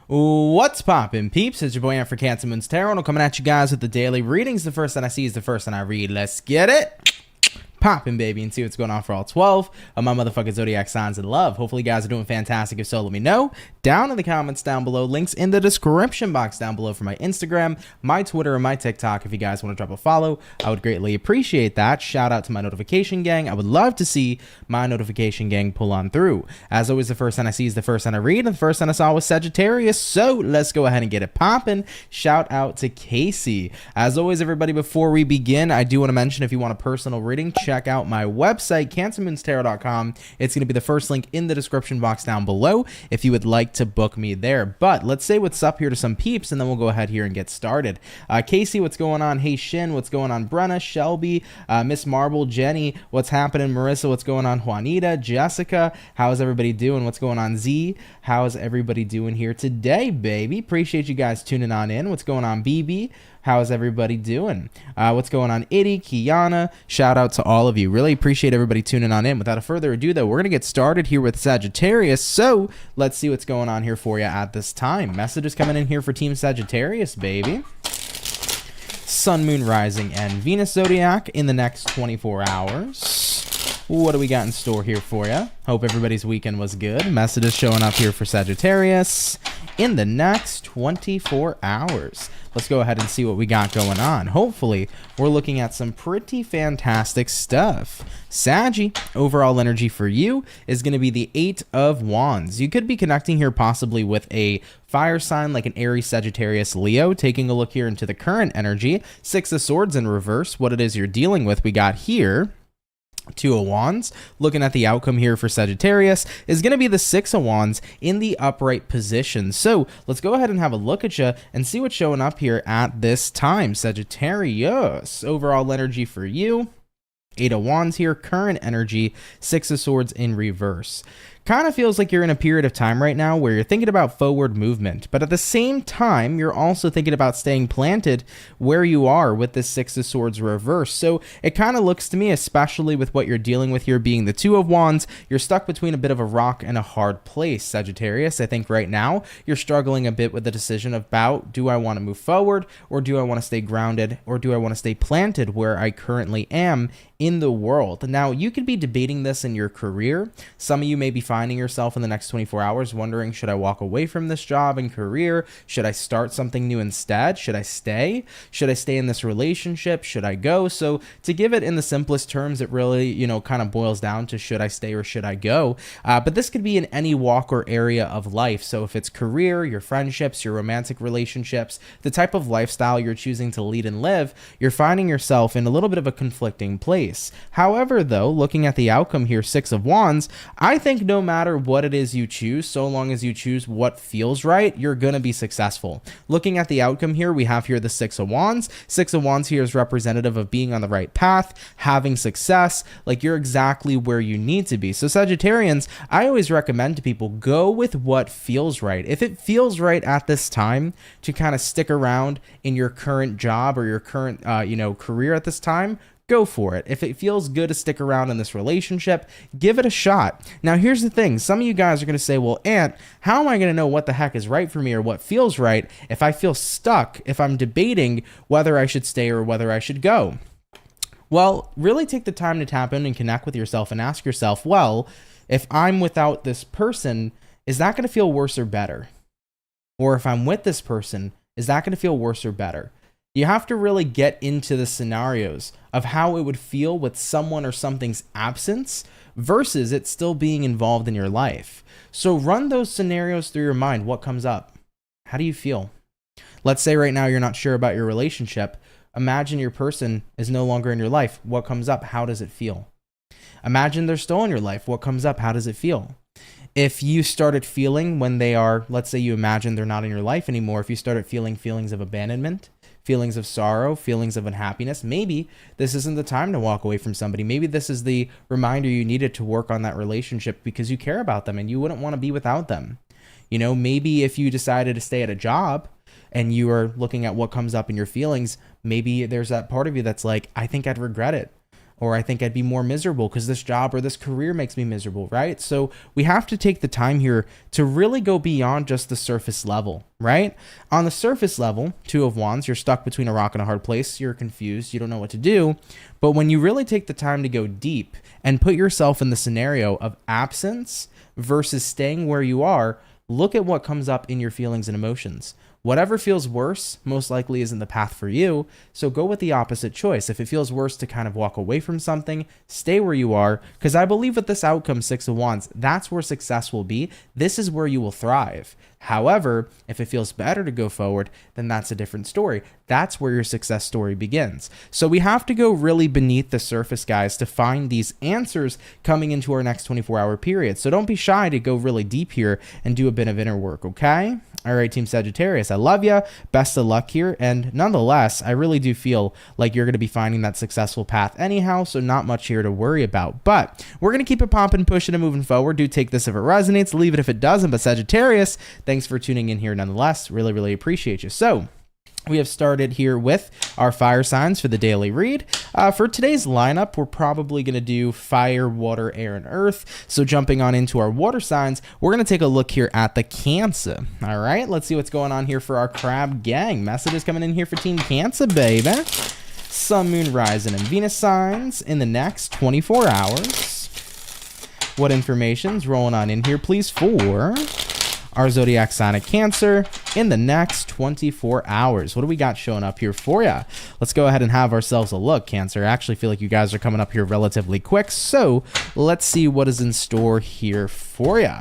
What's poppin', peeps? It's your boy Ant for CancerMoonsTarot, and I'm coming at you guys with the daily readings. The first that I see is the first that I read. Let's get it poppin', baby, and see what's going on for all 12 of my motherfucking Zodiac signs in love. Hopefully, you guys are doing fantastic. If so, let me know down in the comments down below. Links in the description box down below for my Instagram, my Twitter, and my TikTok. If you guys want to drop a follow, I would greatly appreciate that. Shout out to my notification gang. I would love to see my notification gang pull on through. As always, the first one I see is the first one I read, and the first one I saw was Sagittarius. So let's go ahead and get it poppin'. Shout out to Casey. As always, everybody, before we begin, I do want to mention if you want a personal reading, check out my website, CancerMoonsTarot.com. It's going to be the first link in the description box down below if you would like to book me there. But let's say what's up here to some peeps, and then we'll go ahead here and get started. Casey, what's going on? Hey, Shin, what's going on? Brenna, Shelby, Miss Marble, Jenny, what's happening? Marissa, what's going on? Juanita, Jessica, how's everybody doing? What's going on? Z, how's everybody doing here today, baby? Appreciate you guys tuning on in. What's going on, BB? How's everybody doing? What's going on, Itty, Kiana? Shout out to all of you. Really appreciate everybody tuning on in. Without further ado, though, we're going to get started here with Sagittarius. So let's see what's going on here for you at this time. Messages coming in here for Team Sagittarius, baby. Sun, Moon, Rising, and Venus Zodiac in the next 24 hours. What do we got in store here for you? Hope everybody's weekend was good. Messages showing up here for Sagittarius in the next 24 hours. Let's go ahead and see what we got going on. Hopefully, we're looking at some pretty fantastic stuff. Saggy, overall energy for you is going to be the 8 of Wands. You could be connecting here possibly with a fire sign like an Aries, Sagittarius, Leo. Taking a look here into the current energy, 6 of Swords in reverse. What it is you're dealing with, we got here 2 of Wands. Looking at the outcome here for Sagittarius is going to be the 6 of Wands in the upright position. So let's go ahead and have a look at you and see what's showing up here at this time. Sagittarius, overall energy for you, 8 of Wands here, current energy, 6 of Swords in reverse. Kind of feels like you're in a period of time right now where you're thinking about forward movement, but at the same time, you're also thinking about staying planted where you are with this 6 of Swords reverse. So it kind of looks to me, especially with what you're dealing with here being the 2 of Wands, you're stuck between a bit of a rock and a hard place, Sagittarius. I think right now you're struggling a bit with the decision about, do I want to move forward, or do I want to stay grounded, or do I want to stay planted where I currently am in the world? Now, you could be debating this in your career. Some of you may be finding yourself in the next 24 hours wondering, should I walk away from this job and career? Should I start something new instead? Should I stay? Should I stay in this relationship? Should I go? So to give it in the simplest terms, it really, kind of boils down to should I stay or should I go? But this could be in any walk or area of life. So if it's career, your friendships, your romantic relationships, the type of lifestyle you're choosing to lead and live, you're finding yourself in a little bit of a conflicting place. However, though, looking at the outcome here, 6 of Wands, I think no matter what it is you choose, so long as you choose what feels right, you're going to be successful. Looking at the outcome here, we have here the 6 of Wands. 6 of Wands here is representative of being on the right path, having success, like you're exactly where you need to be. So Sagittarians, I always recommend to people, go with what feels right. If it feels right at this time to kind of stick around in your current job or your current, career at this time, go for it. If it feels good to stick around in this relationship, give it a shot. Now, here's the thing. Some of you guys are going to say, well, Ant, how am I going to know what the heck is right for me or what feels right if I feel stuck, if I'm debating whether I should stay or whether I should go? Well, really take the time to tap in and connect with yourself and ask yourself, well, if I'm without this person, is that going to feel worse or better? Or if I'm with this person, is that going to feel worse or better? You have to really get into the scenarios of how it would feel with someone or something's absence versus it still being involved in your life. So run those scenarios through your mind. What comes up? How do you feel? Let's say right now you're not sure about your relationship. Imagine your person is no longer in your life. What comes up? How does it feel? Imagine they're still in your life. What comes up? How does it feel? If you started feeling when they are, let's say you imagine they're not in your life anymore, if you started feeling feelings of abandonment, feelings of sorrow, feelings of unhappiness, maybe this isn't the time to walk away from somebody. Maybe this is the reminder you needed to work on that relationship because you care about them and you wouldn't want to be without them. Maybe if you decided to stay at a job and you are looking at what comes up in your feelings, maybe there's that part of you that's like, I think I'd regret it. or I think I'd be more miserable because this job or this career makes me miserable, right? So we have to take the time here to really go beyond just the surface level, right? On the surface level, Two of Wands, you're stuck between a rock and a hard place. You're confused. You don't know what to do. But when you really take the time to go deep and put yourself in the scenario of absence versus staying where you are, look at what comes up in your feelings and emotions. Whatever feels worse most likely isn't the path for you, so go with the opposite choice. If it feels worse to kind of walk away from something, stay where you are, because I believe with this outcome, Six of Wands, that's where success will be. This is where you will thrive. However, if it feels better to go forward, then that's a different story. That's where your success story begins. So we have to go really beneath the surface, guys, to find these answers coming into our next 24-hour period. So don't be shy to go really deep here and do a bit of inner work, okay? All right, Team Sagittarius, I love you. Best of luck here. And nonetheless, I really do feel like you're going to be finding that successful path anyhow, so not much here to worry about. But we're going to keep it popping, pushing, and moving forward. Do take this if it resonates. Leave it if it doesn't. But Sagittarius, thanks for tuning in here nonetheless. Really, really appreciate you. So we have started here with our fire signs for the daily read. For today's lineup, we're probably going to do fire, water, air, and earth. So jumping on into our water signs, we're going to take a look here at the Cancer. All right, let's see what's going on here for our crab gang. Messages coming in here for Team Cancer, baby. Sun, Moon, Rising, and Venus signs in the next 24 hours. What information's rolling on in here, please, for our zodiac sign of Cancer in the next 24 hours. What do we got showing up here for you? Let's go ahead and have ourselves a look, Cancer. I actually feel like you guys are coming up here relatively quick, so let's see what is in store here for you.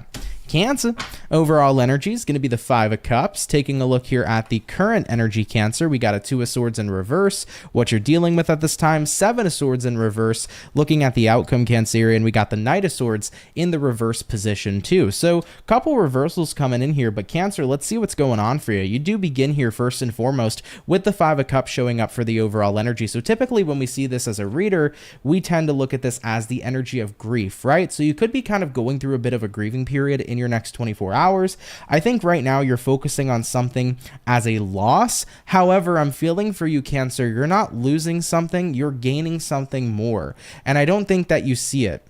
Cancer, overall energy is going to be the Five of Cups. Taking a look here at the current energy, Cancer, we got a Two of Swords in reverse. What you're dealing with at this time, Seven of Swords in reverse. Looking at the outcome, Cancerian, we got the Knight of Swords in the reverse position too. So a couple reversals coming in here, but Cancer, let's see what's going on for you. You do begin here first and foremost with the Five of Cups showing up for the overall energy. So typically when we see this as a reader, we tend to look at this as the energy of grief, right? So you could be kind of going through a bit of a grieving period in your next 24 hours. I think right now you're focusing on something as a loss. However, I'm feeling for you, Cancer, you're not losing something, you're gaining something more. And I don't think that you see it.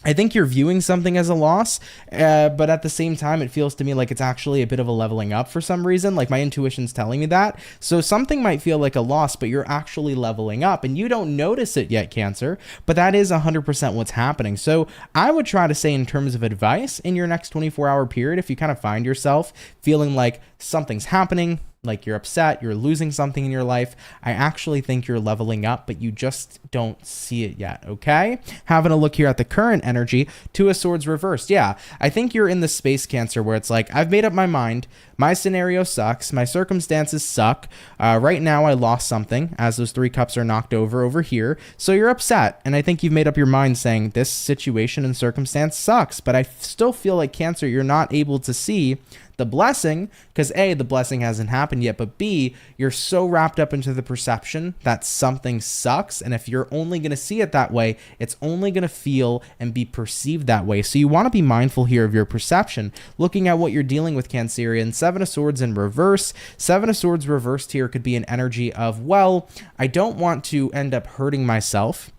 I think you're viewing something as a loss, but at the same time, it feels to me like it's actually a bit of a leveling up for some reason. Like my intuition's telling me that. So something might feel like a loss, but you're actually leveling up and you don't notice it yet, Cancer, but that is 100% what's happening. So I would try to say in terms of advice in your next 24-hour period, if you kind of find yourself feeling like something's happening, like you're upset, you're losing something in your life, I actually think you're leveling up, but you just don't see it yet, okay? Having a look here at the current energy, Two of Swords reversed. Yeah, I think you're in the space, Cancer, where it's like, I've made up my mind, my scenario sucks, my circumstances suck, right now I lost something, as those Three Cups are knocked over here, so you're upset, and I think you've made up your mind saying, this situation and circumstance sucks, but I still feel like, Cancer, you're not able to see the blessing, because A, the blessing hasn't happened yet, but B, you're so wrapped up into the perception that something sucks, and if you're only going to see it that way, it's only going to feel and be perceived that way. So you want to be mindful here of your perception, looking at what you're dealing with, Cancerian. Seven of Swords in reverse. Seven of Swords reversed here could be an energy of, well, I don't want to end up hurting myself,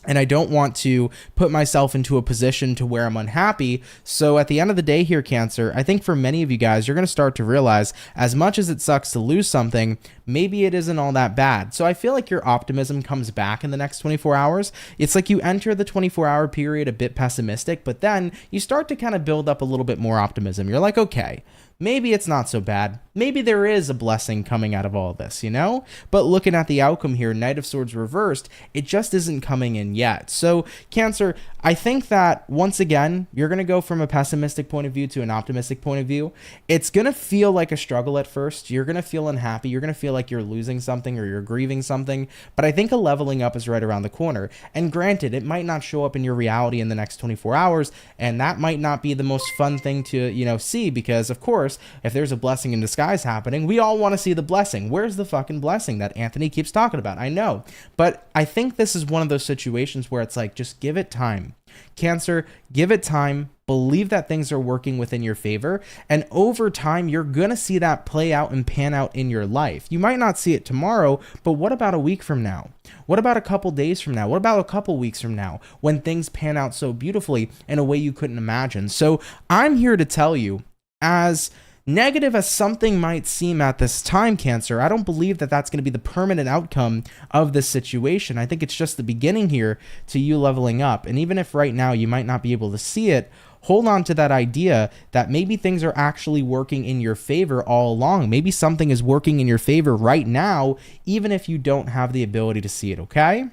and I don't want to put myself into a position to where I'm unhappy. So at the end of the day here, Cancer, I think for many of you guys, you're going to start to realize as much as it sucks to lose something, maybe it isn't all that bad. So I feel like your optimism comes back in the next 24 hours. It's like you enter the 24-hour period a bit pessimistic, but then you start to kind of build up a little bit more optimism. You're like, okay, maybe it's not so bad. Maybe there is a blessing coming out of all this, you know? But looking at the outcome here, Knight of Swords reversed, it just isn't coming in yet. So, Cancer, I think that, once again, you're going to go from a pessimistic point of view to an optimistic point of view. It's going to feel like a struggle at first. You're going to feel unhappy. You're going to feel like you're losing something or you're grieving something. But I think a leveling up is right around the corner. And granted, it might not show up in your reality in the next 24 hours, and that might not be the most fun thing to, you know, see, because, of course, if there's a blessing in disguise happening, we all want to see the blessing. Where's the fucking blessing that Anthony keeps talking about? I know, but I think this is one of those situations where it's like, just give it time. Cancer, give it time. Believe that things are working within your favor, and over time you're gonna see that play out and pan out in your life. You might not see it tomorrow, but what about a week from now? What about a couple days from now? What about a couple weeks from now when things pan out so beautifully in a way you couldn't imagine? So I'm here to tell you, as negative as something might seem at this time, Cancer, I don't believe that that's going to be the permanent outcome of this situation. I think it's just the beginning here to you leveling up. And even if right now you might not be able to see it, hold on to that idea that maybe things are actually working in your favor all along. Maybe something is working in your favor right now, even if you don't have the ability to see it, okay?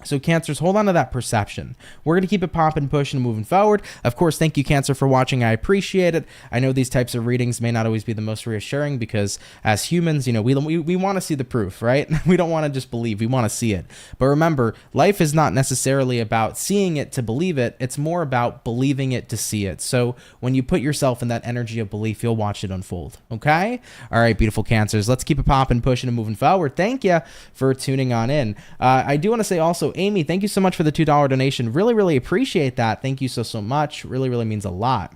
So Cancers, hold on to that perception. We're going to keep it popping, pushing, and moving forward. Of course, thank you, Cancer, for watching. I appreciate it. I know these types of readings may not always be the most reassuring because as humans, you know, we want to see the proof, right? We don't want to just believe. We want to see it. But remember, life is not necessarily about seeing it to believe it. It's more about believing it to see it. So when you put yourself in that energy of belief, you'll watch it unfold, okay? All right, beautiful Cancers. Let's keep it popping, pushing, and moving forward. Thank you for tuning on in. I do want to say also, Amy, thank you so much for the $2 donation. Really, really appreciate that. Thank you so much. Really, really means a lot.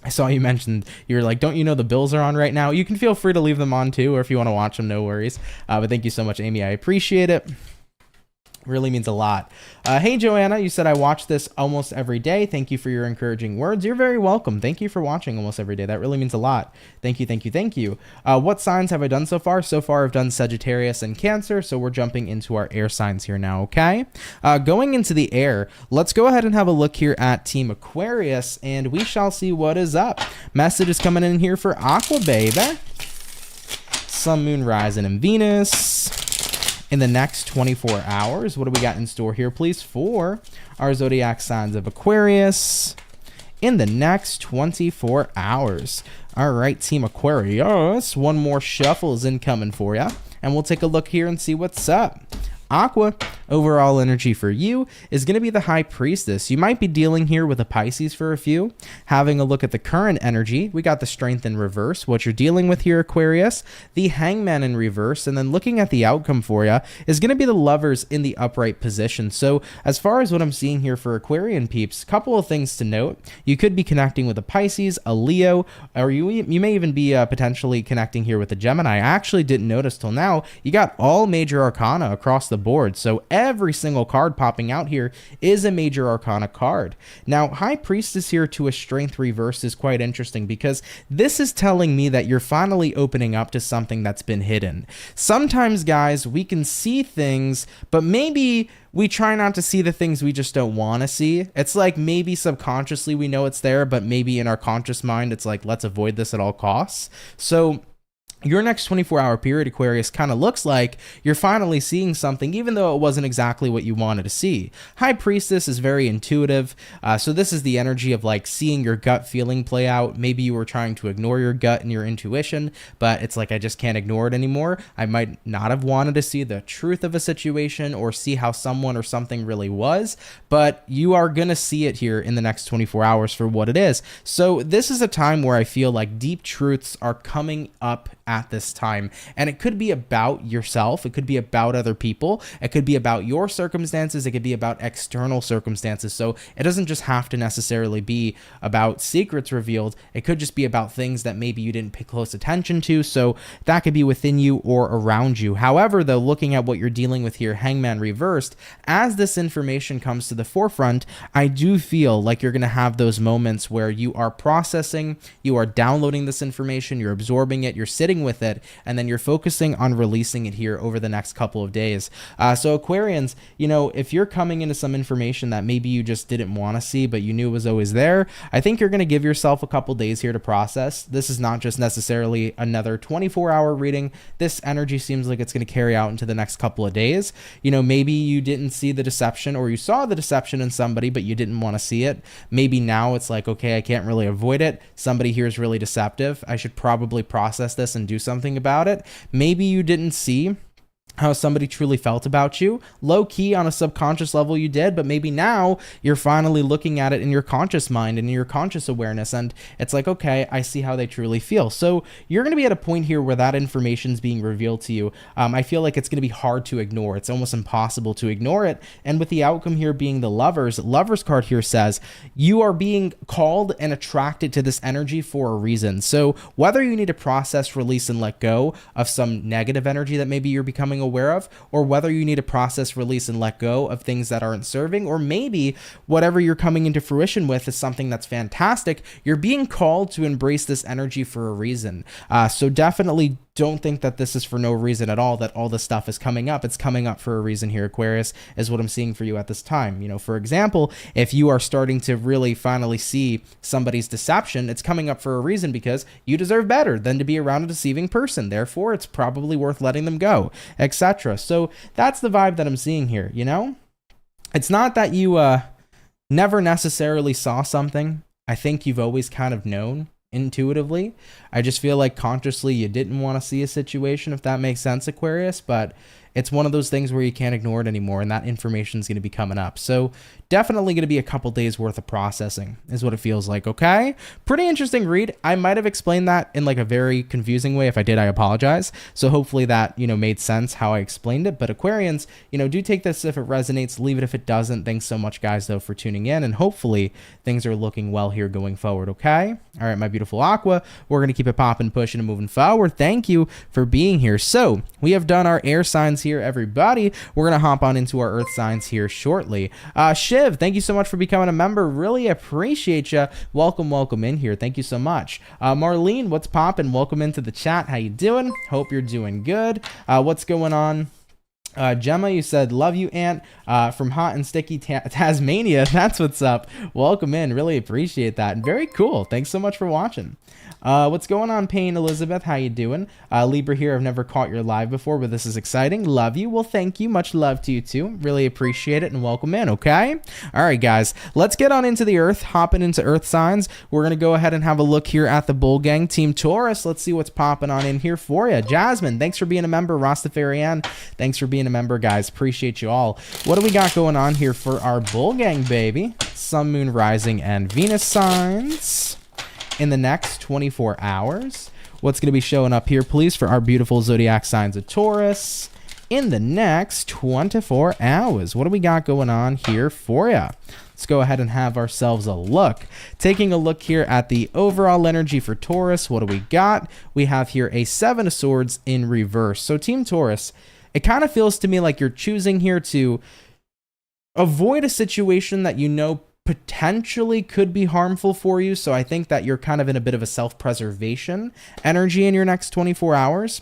I saw you mentioned, you're like, don't you know the bills are on right now? You can feel free to leave them on too, or if you want to watch them, no worries. But thank you so much, Amy. I appreciate it. Really means a lot. Hey, Joanna, you said I watch this almost every day. Thank you for your encouraging words. You're very welcome. Thank you for watching almost every day. That really means a lot. Thank you, thank you, thank you. What signs have I done so far? So far, I've done Sagittarius and Cancer, so we're jumping into our air signs here now, okay? Going into the air, let's go ahead and have a look here at Team Aquarius, and we shall see what is up. Message is coming in here for Aqua, baby. Sun, Moon, Rising, and Venus in the next 24 hours. What do we got in store here, please, for our zodiac signs of Aquarius in the next 24 hours? All right, Team Aquarius, one more shuffle is incoming for you, and we'll take a look here and see what's up. Aqua, overall energy for you is going to be the High Priestess. You might be dealing here with a Pisces for a few. Having a look at the current energy, we got the Strength in reverse. What you're dealing with here, Aquarius, the Hangman in reverse, and then looking at the outcome for you is going to be the Lovers in the upright position. So as far as what I'm seeing here for Aquarian peeps, a couple of things to note. You could be connecting with a Pisces, a Leo, or you may even be potentially connecting here with a Gemini. I actually didn't notice till now. You got all major arcana across the board. So every single card popping out here is a major arcana card. Now, High Priestess here to a Strength reverse is quite interesting because this is telling me that you're finally opening up to something that's been hidden. Sometimes, guys, we can see things, but maybe we try not to see the things we just don't want to see. It's like maybe subconsciously we know it's there, but maybe in our conscious mind, it's like, let's avoid this at all costs. So your next 24-hour period, Aquarius, kind of looks like you're finally seeing something, even though it wasn't exactly what you wanted to see. High Priestess is very intuitive, so this is the energy of like seeing your gut feeling play out. Maybe you were trying to ignore your gut and your intuition, but it's like, I just can't ignore it anymore. I might not have wanted to see the truth of a situation or see how someone or something really was, but you are going to see it here in the next 24 hours for what it is. So this is a time where I feel like deep truths are coming up at this time, and it could be about yourself, it could be about other people, it could be about your circumstances, it could be about external circumstances. So it doesn't just have to necessarily be about secrets revealed, it could just be about things that maybe you didn't pay close attention to. So that could be within you or around you. However, though, looking at what you're dealing with here, Hangman reversed, as this information comes to the forefront, I do feel like you're going to have those moments where you are processing, you are downloading this information, you're absorbing it, you're sitting with it, and then you're focusing on releasing it here over the next couple of days. So Aquarians, you know, if you're coming into some information that maybe you just didn't want to see, but you knew was always there, I think you're going to give yourself a couple days here to process. This is not just necessarily another 24-hour reading. This energy seems like it's going to carry out into the next couple of days. You know, maybe you didn't see the deception, or you saw the deception in somebody, but you didn't want to see it. Maybe now it's like, okay, I can't really avoid it. Somebody here is really deceptive. I should probably process this and do something about it. Maybe you didn't see how somebody truly felt about you. Low key on a subconscious level you did, but maybe now you're finally looking at it in your conscious mind and in your conscious awareness, and it's like, okay, I see how they truly feel. So you're going to be at a point here where that information is being revealed to you. I feel like it's going to be hard to ignore. It's almost impossible to ignore it. And with the outcome here being the Lovers card here says you are being called and attracted to this energy for a reason. So whether you need to process, release, and let go of some negative energy that maybe you're becoming aware of, or whether you need to process, release, and let go of things that aren't serving, or maybe whatever you're coming into fruition with is something that's fantastic, you're being called to embrace this energy for a reason. So definitely don't think that this is for no reason at all, that all this stuff is coming up. It's coming up for a reason here, Aquarius, is what I'm seeing for you at this time. You know, for example, if you are starting to really finally see somebody's deception, it's coming up for a reason, because you deserve better than to be around a deceiving person. Therefore, it's probably worth letting them go, etc. So that's the vibe that I'm seeing here, you know? It's not that you never necessarily saw something. I think you've always kind of known intuitively. I just feel like consciously you didn't want to see a situation, if that makes sense, Aquarius, but it's one of those things where you can't ignore it anymore, and that information is going to be coming up. So definitely going to be a couple days worth of processing is what it feels like. Okay, pretty interesting read. I might have explained that in like a very confusing way. If I did, I apologize. So hopefully that, you know, made sense how I explained it. But Aquarians, you know, do take this if it resonates, leave it if it doesn't. Thanks so much, guys, though, for tuning in, and hopefully things are looking well here going forward. Okay, all right, my beautiful Aqua, we're going to keep it popping, pushing, and moving forward. Thank you for being here. So we have done our air signs here, everybody. We're going to hop on into our earth signs here shortly. Shiv, thank you so much for becoming a member. Really appreciate you. Welcome in here. Thank you so much. Marlene, what's poppin'? Welcome into the chat. How you doing? Hope you're doing good. What's going on? Gemma, you said, love you, Aunt, from hot and sticky Tasmania. That's what's up. Welcome in. Really appreciate that. Very cool. Thanks so much for watching. What's going on, Payne Elizabeth? How you doing? Libra here. I've never caught your live before, but this is exciting. Love you. Well, thank you. Much love to you too. Really appreciate it, and welcome in. Okay. All right, guys, let's get on into the earth, hopping into earth signs. We're going to go ahead and have a look here at the bull gang, Team Taurus. Let's see what's popping on in here for you. Jasmine, thanks for being a member. Rastafarian, thanks for being a member, guys. Appreciate you all. What do we got going on here for our bull gang, baby? Sun, Moon, Rising, and Venus signs in the next 24 hours. What's going to be showing up here, please, for our beautiful zodiac signs of Taurus in the next 24 hours? What do we got going on here for you? Let's go ahead and have ourselves a look. Taking a look here at the overall energy for Taurus, what do we got? We have here a Seven of Swords in reverse. So Team Taurus, it kind of feels to me like you're choosing here to avoid a situation that you know potentially could be harmful for you. So I think that you're kind of in a bit of a self-preservation energy in your next 24 hours.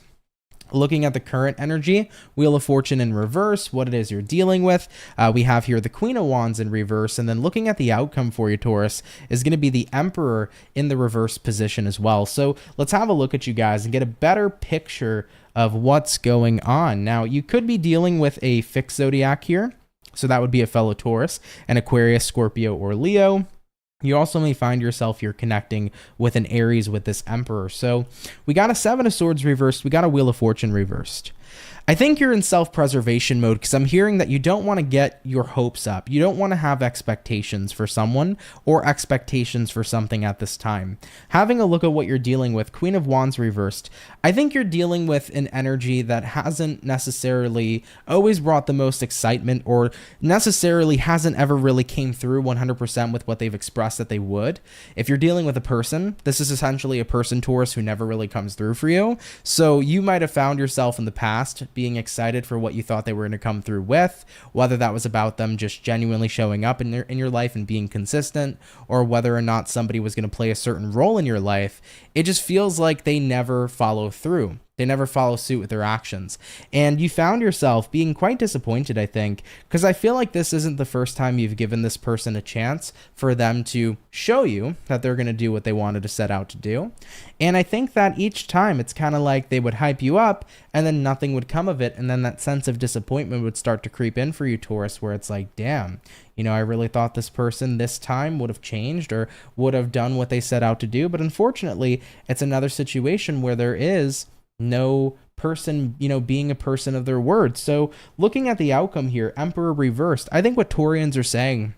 Looking at the current energy, Wheel of Fortune in reverse, what it is you're dealing with. We have here the Queen of Wands in reverse, and then looking at the outcome for you, Taurus, is going to be the Emperor in the reverse position as well. So let's have a look at you guys and get a better picture of what's going on. Now, you could be dealing with a fixed zodiac here. So that would be a fellow Taurus, an Aquarius, Scorpio, or Leo. You also may find yourself here connecting with an Aries with this Emperor. So we got a Seven of Swords reversed. We got a Wheel of Fortune reversed. I think you're in self-preservation mode because I'm hearing that you don't want to get your hopes up. You don't want to have expectations for someone or expectations for something at this time. Having a look at what you're dealing with, Queen of Wands reversed, I think you're dealing with an energy that hasn't necessarily always brought the most excitement, or necessarily hasn't ever really came through 100% with what they've expressed that they would. If you're dealing with a person, this is essentially a person, Taurus, who never really comes through for you. So you might have found yourself in the past being excited for what you thought they were going to come through with, whether that was about them just genuinely showing up in your life and being consistent, or whether or not somebody was going to play a certain role in your life. It just feels like they never follow through. They never follow suit with their actions. And you found yourself being quite disappointed, I think, because I feel like this isn't the first time you've given this person a chance for them to show you that they're going to do what they wanted to set out to do. And I think that each time it's kind of like they would hype you up and then nothing would come of it. And then that sense of disappointment would start to creep in for you, Taurus, where it's like, damn, you know, I really thought this person this time would have changed or would have done what they set out to do. But unfortunately, it's another situation where there is no person, you know, being a person of their word. So looking at the outcome here, Emperor reversed, I think what Taurians are saying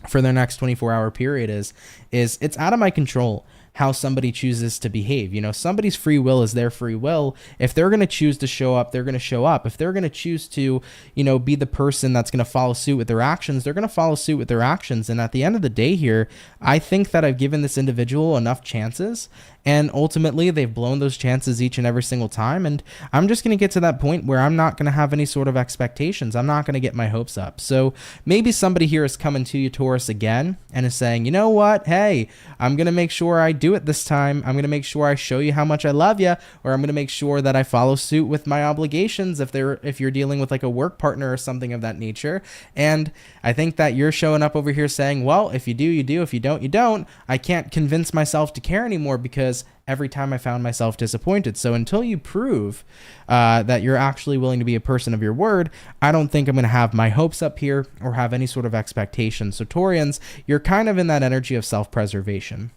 for their next 24-hour period is it's out of my control how somebody chooses to behave. You know, somebody's free will is their free will. If they're going to choose to show up, they're going to show up. If they're going to choose to, you know, be the person that's going to follow suit with their actions, they're going to follow suit with their actions. And at the end of the day here, I think that I've given this individual enough chances, and ultimately they've blown those chances each and every single time. And I'm just going to get to that point where I'm not going to have any sort of expectations. I'm not going to get my hopes up. So maybe somebody here is coming to you, Taurus, again, and is saying, you know what? Hey, I'm going to make sure I do it this time. I'm going to make sure I show you how much I love you, or I'm going to make sure that I follow suit with my obligations if you're dealing with like a work partner or something of that nature. And I think that you're showing up over here saying, well, if you do, you do. If you don't, you don't. I can't convince myself to care anymore because every time I found myself disappointed. So until you prove that you're actually willing to be a person of your word, I don't think I'm going to have my hopes up here or have any sort of expectation. So Taurians, you're kind of in that energy of self-preservation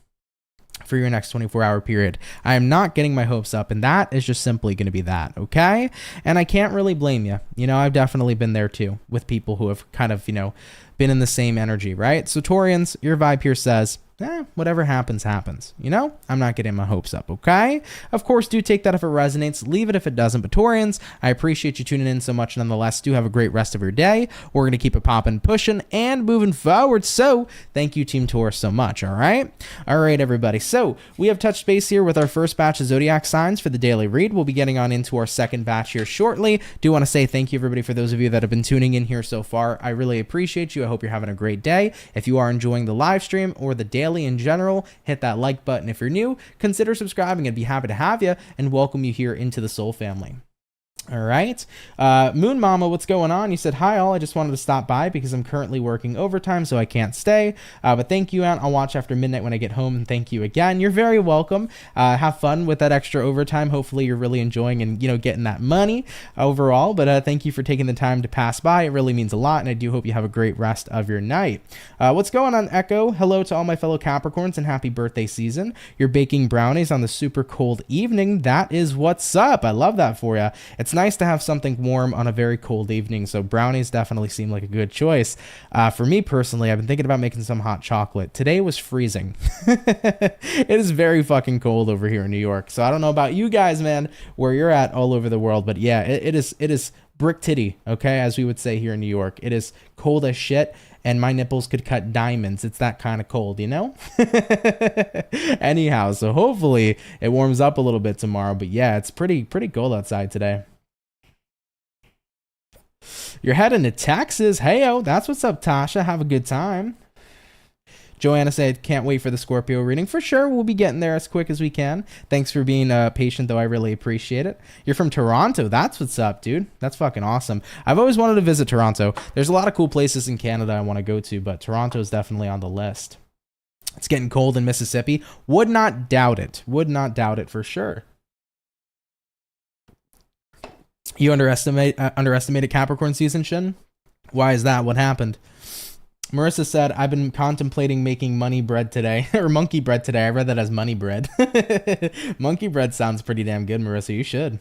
for your next 24-hour period. I am not getting my hopes up, and that is just simply going to be that, okay? And I can't really blame you. You know, I've definitely been there too with people who have kind of, you know, been in the same energy, right? So Taurians, your vibe here says, whatever happens, happens. You know, I'm not getting my hopes up, okay? Of course, do take that if it resonates. Leave it if it doesn't. But Taurians, I appreciate you tuning in so much nonetheless. Do have a great rest of your day. We're going to keep it popping, pushing, and moving forward. So thank you, Team Taurus, so much, all right? All right, everybody. So we have touched base here with our first batch of Zodiac signs for the daily read. We'll be getting on into our second batch here shortly. Do want to say thank you, everybody, for those of you that have been tuning in here so far. I really appreciate you. I hope you're having a great day. If you are enjoying the live stream or the daily in general, hit that like button. If you're new, consider subscribing. I'd be happy to have you and welcome you here into the Soul family. All right. Moon Mama, what's going on? You said, hi all, I just wanted to stop by because I'm currently working overtime, so I can't stay. But thank you, Aunt. I'll watch after midnight when I get home, and thank you again. You're very welcome. Have fun with that extra overtime. Hopefully you're really enjoying and, you know, getting that money overall. But thank you for taking the time to pass by. It really means a lot, and I do hope you have a great rest of your night. What's going on, Echo? Hello to all my fellow Capricorns and happy birthday season. You're baking brownies on the super cold evening. That is what's up. I love that for you. It's nice to have something warm on a very cold evening, so brownies definitely seem like a good choice. For me personally, I've been thinking about making some hot chocolate. Today was freezing. It is very fucking cold over here in New York, so I don't know about you guys, man, where you're at all over the world, but yeah, it is brick titty, okay, as we would say here in New York. It is cold as shit, and my nipples could cut diamonds. It's that kind of cold, you know? Anyhow, so hopefully it warms up a little bit tomorrow, but yeah, it's pretty cold outside today. You're heading to Texas. Hey-o, that's what's up, Tasha. Have a good time. Joanna said, can't wait for the Scorpio reading. For sure, we'll be getting there as quick as we can. Thanks for being patient, though. I really appreciate it. You're from Toronto. That's what's up, dude. That's fucking awesome. I've always wanted to visit Toronto. There's a lot of cool places in Canada I want to go to, but Toronto is definitely on the list. It's getting cold in Mississippi. Would not doubt it. Would not doubt it for sure. You underestimated Capricorn season, Shin? Why is that? What happened? Marissa said, I've been contemplating making money bread today, or monkey bread today. I read that as money bread. Monkey bread sounds pretty damn good, Marissa. You should.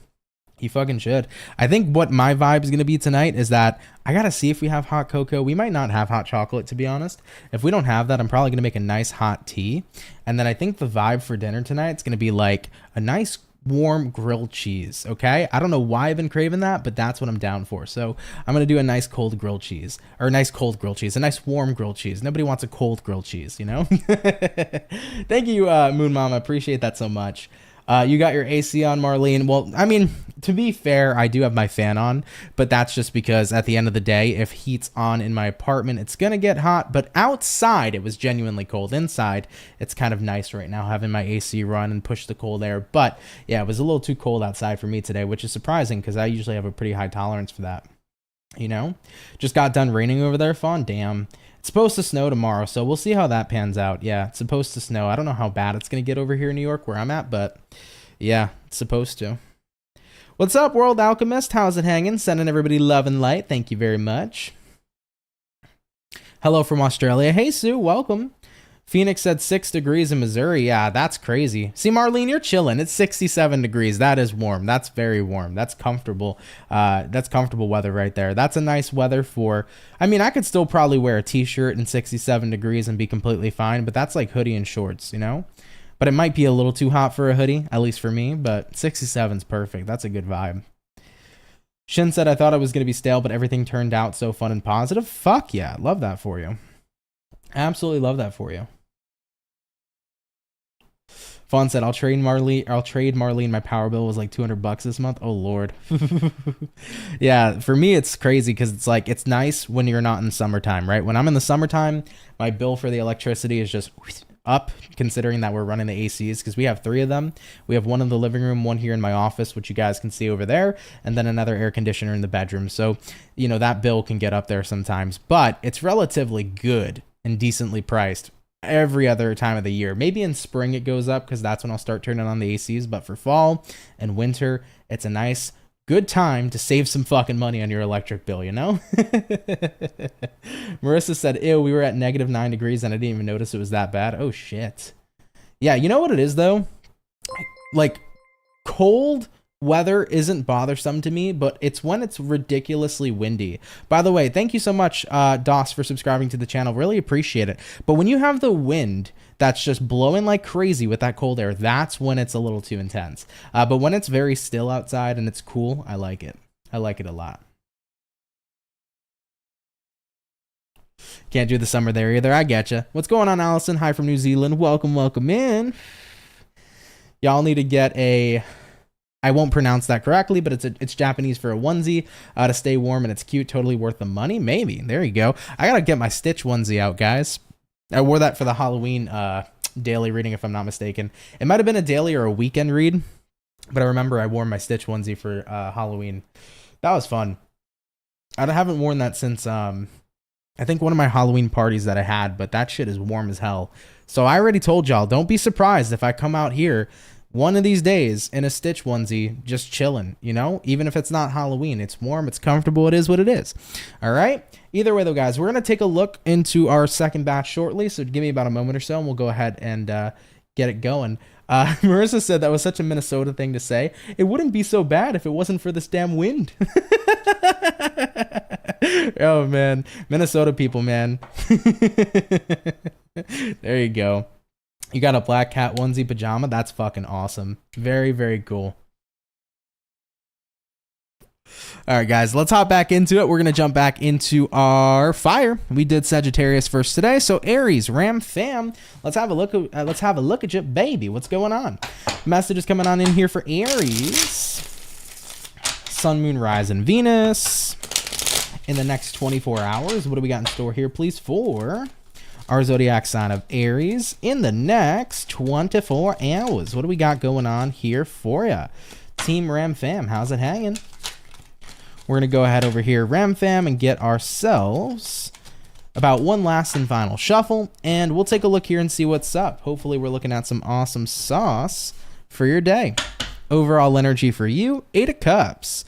You fucking should. I think what my vibe is going to be tonight is that I got to see if we have hot cocoa. We might not have hot chocolate, to be honest. If we don't have that, I'm probably going to make a nice hot tea. And then I think the vibe for dinner tonight is going to be like a nice warm grilled cheese. Okay, I don't know why I've been craving that, but that's what I'm down for. So I'm gonna do a nice cold grilled cheese, or a nice cold grilled cheese, a nice warm grilled cheese. Nobody wants a cold grilled cheese, you know. Thank you, Moon Mama, appreciate that so much. You got your AC on, Marlene. Well, I mean, to be fair, I do have my fan on, but that's just because at the end of the day, if heat's on in my apartment, it's going to get hot. But outside, it was genuinely cold. Inside, it's kind of nice right now having my AC run and push the cold air. But yeah, it was a little too cold outside for me today, which is surprising because I usually have a pretty high tolerance for that. You know, just got done raining over there, Fawn. Damn. It's supposed to snow tomorrow, so we'll see how that pans out. Yeah, it's supposed to snow. I don't know how bad it's going to get over here in New York where I'm at, but yeah, it's supposed to. What's up, World Alchemist? How's it hanging? Sending everybody love and light. Thank you very much. Hello from Australia. Hey, Sue. Welcome. Phoenix said 6 degrees in Missouri. Yeah, that's crazy. See, Marlene, you're chilling. It's 67 degrees. That is warm. That's very warm. That's comfortable. That's comfortable weather right there. That's a nice weather for, I mean, I could still probably wear a t-shirt in 67 degrees and be completely fine, but that's like hoodie and shorts, you know? But it might be a little too hot for a hoodie, at least for me, but 67 is perfect. That's a good vibe. Shin said, I thought I was going to be stale, but everything turned out so fun and positive. Fuck yeah. Love that for you. Absolutely love that for you. Fawn said, I'll trade Marlene. My power bill was like $200 this month. Oh, Lord. Yeah, for me, it's crazy because it's like, it's nice when you're not in summertime, right? When I'm in the summertime, my bill for the electricity is just up, considering that we're running the ACs, because we have 3 of them. We have one in the living room, one here in my office, which you guys can see over there, and then another air conditioner in the bedroom. So, you know, that bill can get up there sometimes, but it's relatively good and decently priced every other time of the year. Maybe in spring it goes up because that's when I'll start turning on the ACs, but for fall and winter, it's a nice, good time to save some fucking money on your electric bill, you know? Marissa said, ew, we were at -9 degrees and I didn't even notice it was that bad. Oh, shit. Yeah, you know what it is, though? Like, cold weather isn't bothersome to me, but it's when it's ridiculously windy. By the way, thank you so much, Doss, for subscribing to the channel. Really appreciate it. But when you have the wind that's just blowing like crazy with that cold air, that's when it's a little too intense. But when it's very still outside and it's cool, I like it. I like it a lot. Can't do the summer there either. I getcha. What's going on, Allison? Hi from New Zealand. Welcome, welcome in. Y'all need to get a... I won't pronounce that correctly, but it's Japanese for a onesie to stay warm, and it's cute. Totally worth the money. Maybe. There you go. I got to get my Stitch onesie out, guys. I wore that for the Halloween daily reading, if I'm not mistaken. It might have been a daily or a weekend read, but I remember I wore my Stitch onesie for Halloween. That was fun. I haven't worn that since, I think one of my Halloween parties that I had, but that shit is warm as hell. So I already told y'all, don't be surprised if I come out here one of these days in a Stitch onesie, just chilling, you know? Even if it's not Halloween, it's warm, it's comfortable, it is what it is. All right? Either way, though, guys, we're going to take a look into our second batch shortly, so give me about a moment or so, and we'll go ahead and get it going. Marissa said that was such a Minnesota thing to say. It wouldn't be so bad if it wasn't for this damn wind. Oh, man. Minnesota people, man. There you go. You got a black cat onesie pajama? That's fucking awesome. Very, very cool. All right, guys, let's hop back into it. We're going to jump back into our fire. We did Sagittarius first today. So Aries, Ram fam, let's have a look at you, baby. What's going on? Messages coming on in here for Aries. Sun, Moon, Rise, and Venus. In the next 24 hours, what do we got in store here, please, for our zodiac sign of Aries in the next 24 hours? What do we got going on here for you? Team Ram Fam, how's it hanging? We're going to go ahead over here, Ram Fam, and get ourselves about one last and final shuffle, and we'll take a look here and see what's up. Hopefully we're looking at some awesome sauce for your day. Overall energy for you, 8 of Cups.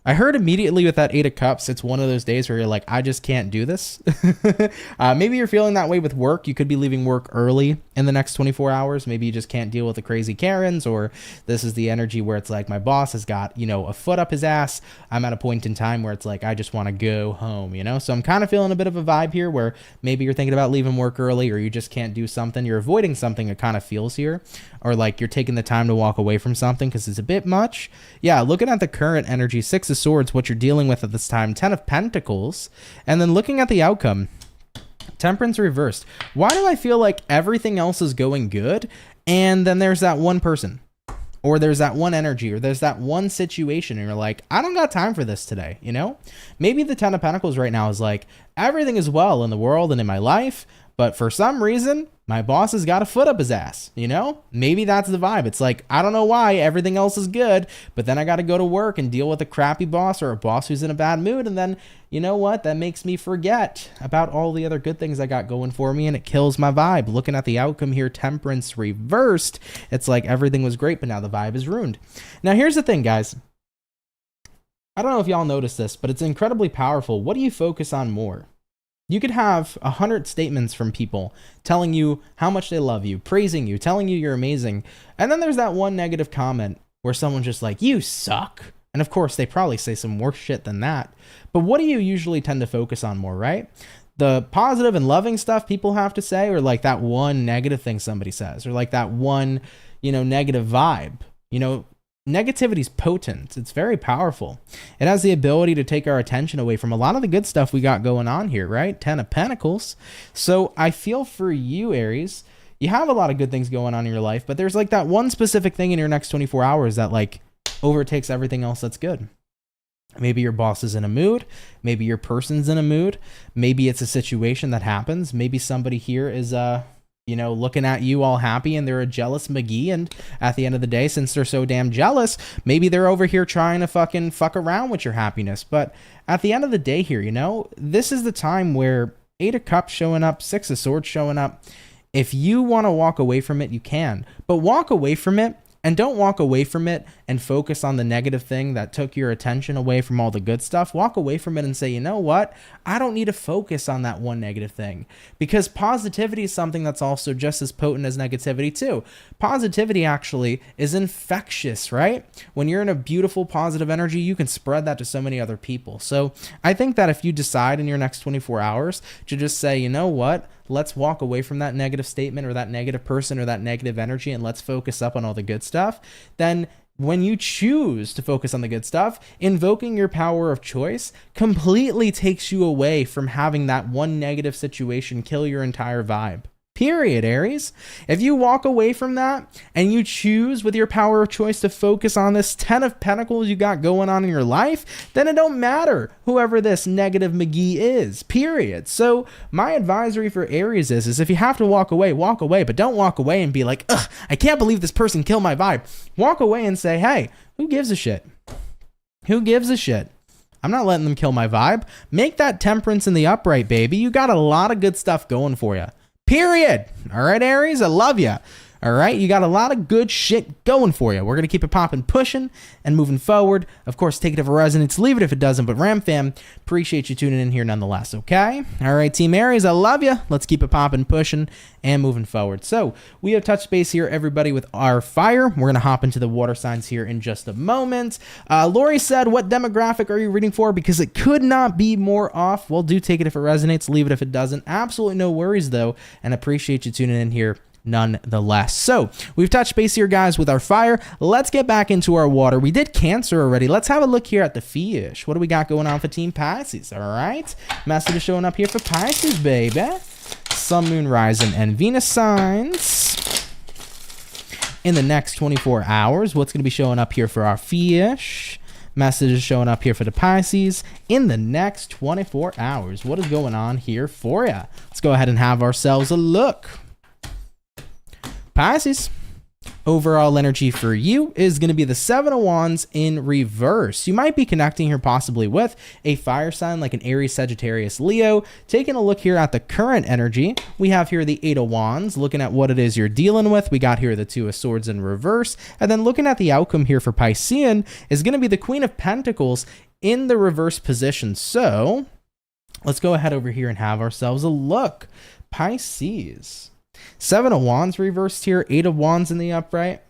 I heard immediately with that 8 of Cups, it's one of those days where you're like, I just can't do this. Maybe you're feeling that way with work. You could be leaving work early in the next 24 hours. Maybe you just can't deal with the crazy Karens, or this is the energy where it's like, my boss has got, you know, a foot up his ass. I'm at a point in time where it's like, I just want to go home, you know? So I'm kind of feeling a bit of a vibe here where maybe you're thinking about leaving work early, or you just can't do something. You're avoiding something, it kind of feels here. Or like you're taking the time to walk away from something because it's a bit much. Yeah, looking at the current energy, 6 of Swords, what you're dealing with at this time, 10 of Pentacles, and then looking at the outcome, Temperance reversed. Why do I feel like everything else is going good, and then there's that one person, or there's that one energy, or there's that one situation, and you're like, I don't got time for this today, you know? Maybe the 10 of Pentacles right now is like, everything is well in the world and in my life, but for some reason, my boss has got a foot up his ass, you know? Maybe that's the vibe. It's like, I don't know why, everything else is good, but then I got to go to work and deal with a crappy boss or a boss who's in a bad mood, and then, you know what? That makes me forget about all the other good things I got going for me, and it kills my vibe. Looking at the outcome here, Temperance reversed. It's like everything was great, but now the vibe is ruined. Now, here's the thing, guys. I don't know if y'all noticed this, but it's incredibly powerful. What do you focus on more? You could have 100 statements from people telling you how much they love you, praising you, telling you you're amazing. And then there's that one negative comment where someone's just like, you suck. And of course, they probably say some worse shit than that. But what do you usually tend to focus on more, right? The positive and loving stuff people have to say, or like that one negative thing somebody says, or like that one, negative vibe. Negativity is potent. It's very powerful. It has the ability to take our attention away from a lot of the good stuff we got going on here, right? 10 of Pentacles. So I feel for you, Aries, you have a lot of good things going on in your life, but there's like that one specific thing in your next 24 hours that like overtakes everything else that's good. Maybe your boss is in a mood. Maybe your person's in a mood. Maybe it's a situation that happens. Maybe somebody here is, looking at you all happy and they're a jealous McGee. And at the end of the day, since they're so damn jealous, maybe they're over here trying to fucking fuck around with your happiness. But at the end of the day here, this is the time where 8 of Cups showing up, 6 of Swords showing up. If you want to walk away from it, you can. But walk away from it. And don't walk away from it and focus on the negative thing that took your attention away from all the good stuff. Walk away from it and say, you know what? I don't need to focus on that one negative thing, because positivity is something that's also just as potent as negativity too. Positivity actually is infectious, right? When you're in a beautiful, positive energy, you can spread that to so many other people. So I think that if you decide in your next 24 hours to just say, you know what? Let's walk away from that negative statement or that negative person or that negative energy, and let's focus up on all the good stuff. Then when you choose to focus on the good stuff, invoking your power of choice completely takes you away from having that one negative situation kill your entire vibe. Period, Aries. If you walk away from that and you choose with your power of choice to focus on this 10 of Pentacles you got going on in your life, then it don't matter whoever this negative McGee is, period. So my advisory for Aries is if you have to walk away, but don't walk away and be like, ugh, I can't believe this person killed my vibe. Walk away and say, hey, who gives a shit? Who gives a shit? I'm not letting them kill my vibe. Make that Temperance in the upright, baby. You got a lot of good stuff going for you. Period. All right, Aries, I love you. All right, you got a lot of good shit going for you. We're going to keep it popping, pushing, and moving forward. Of course, take it if it resonates, leave it if it doesn't. But Ram fam, appreciate you tuning in here nonetheless, okay? All right, Team Aries, I love you. Let's keep it popping, pushing, and moving forward. So we have touched base here, everybody, with our fire. We're going to hop into the water signs here in just a moment. Lori said, what demographic are you reading for? Because it could not be more off. Well, do take it if it resonates, leave it if it doesn't. Absolutely no worries, though, and appreciate you tuning in here nonetheless. So we've touched base here, guys, with our fire. Let's get back into our water. We did Cancer already. Let's have a look here at the fish. What do we got going on for Team Pisces? All right, message is showing up here for Pisces, baby. Sun, Moon, Rising, and Venus signs in the next 24 hours. What's going to be showing up here for our fish? Message is showing up here for the Pisces in the next 24 hours. What is going on here for you? Let's go ahead and have ourselves a look. Pisces, overall energy for you is going to be the 7 of Wands in reverse. You might be connecting here possibly with a fire sign like an Aries, Sagittarius, Leo. Taking a look here at the current energy, we have here the 8 of Wands, looking at what it is you're dealing with. We got here the 2 of Swords in reverse. And then looking at the outcome here for Piscean is going to be the Queen of Pentacles in the reverse position. So let's go ahead over here and have ourselves a look. Pisces. 7 of Wands reversed here, 8 of Wands in the upright.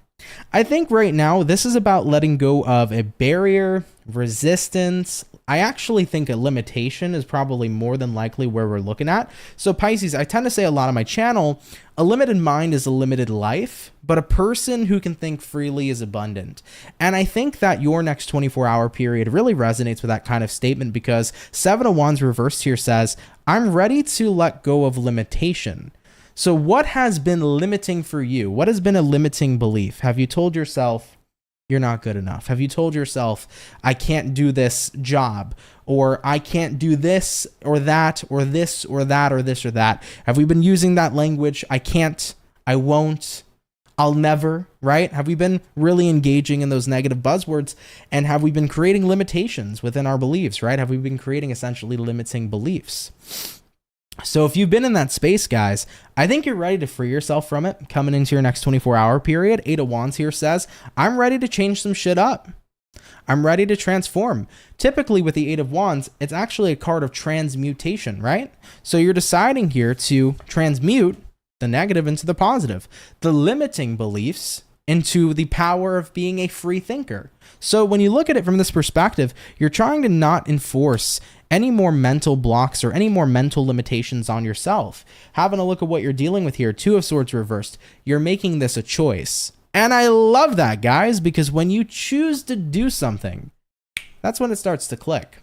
I think right now this is about letting go of a barrier, resistance. I actually think a limitation is probably more than likely where we're looking at. So Pisces, I tend to say a lot on my channel, a limited mind is a limited life, but a person who can think freely is abundant. And I think that your next 24-hour period really resonates with that kind of statement, because 7 of Wands reversed here says, I'm ready to let go of limitation. So what has been limiting for you? What has been a limiting belief? Have you told yourself you're not good enough? Have you told yourself, I can't do this job, or I can't do this or that, or this or that, or this or that? Have we been using that language? I can't, I won't, I'll never, right? Have we been really engaging in those negative buzzwords? And have we been creating limitations within our beliefs, right? Have we been creating essentially limiting beliefs? So if you've been in that space, guys, I think you're ready to free yourself from it coming into your next 24-hour period. 8 of Wands here says, I'm ready to change some shit up. I'm ready to transform. Typically with the Eight of Wands, it's actually a card of transmutation, right? So you're deciding here to transmute the negative into the positive, the limiting beliefs into the power of being a free thinker. So when you look at it from this perspective, you're trying to not enforce any more mental blocks or any more mental limitations on yourself. Having a look at what you're dealing with here, Two of Swords reversed, you're making this a choice. And I love that, guys, because when you choose to do something, that's when it starts to click.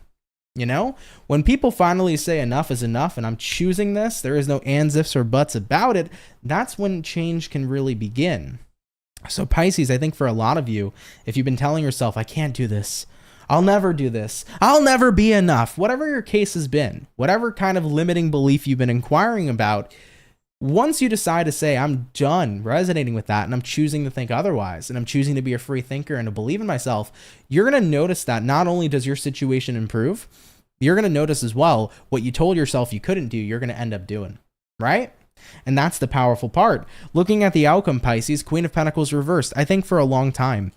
You know, when people finally say enough is enough and I'm choosing this, there is no ands, ifs, or buts about it, that's when change can really begin. So Pisces, I think for a lot of you, if you've been telling yourself, I can't do this, I'll never do this, I'll never be enough, whatever your case has been, whatever kind of limiting belief you've been inquiring about, once you decide to say, I'm done resonating with that and I'm choosing to think otherwise and I'm choosing to be a free thinker and to believe in myself, you're going to notice that not only does your situation improve, you're going to notice as well what you told yourself you couldn't do, you're going to end up doing, right? And that's the powerful part. Looking at the outcome, Pisces, Queen of Pentacles reversed. I think for a long time,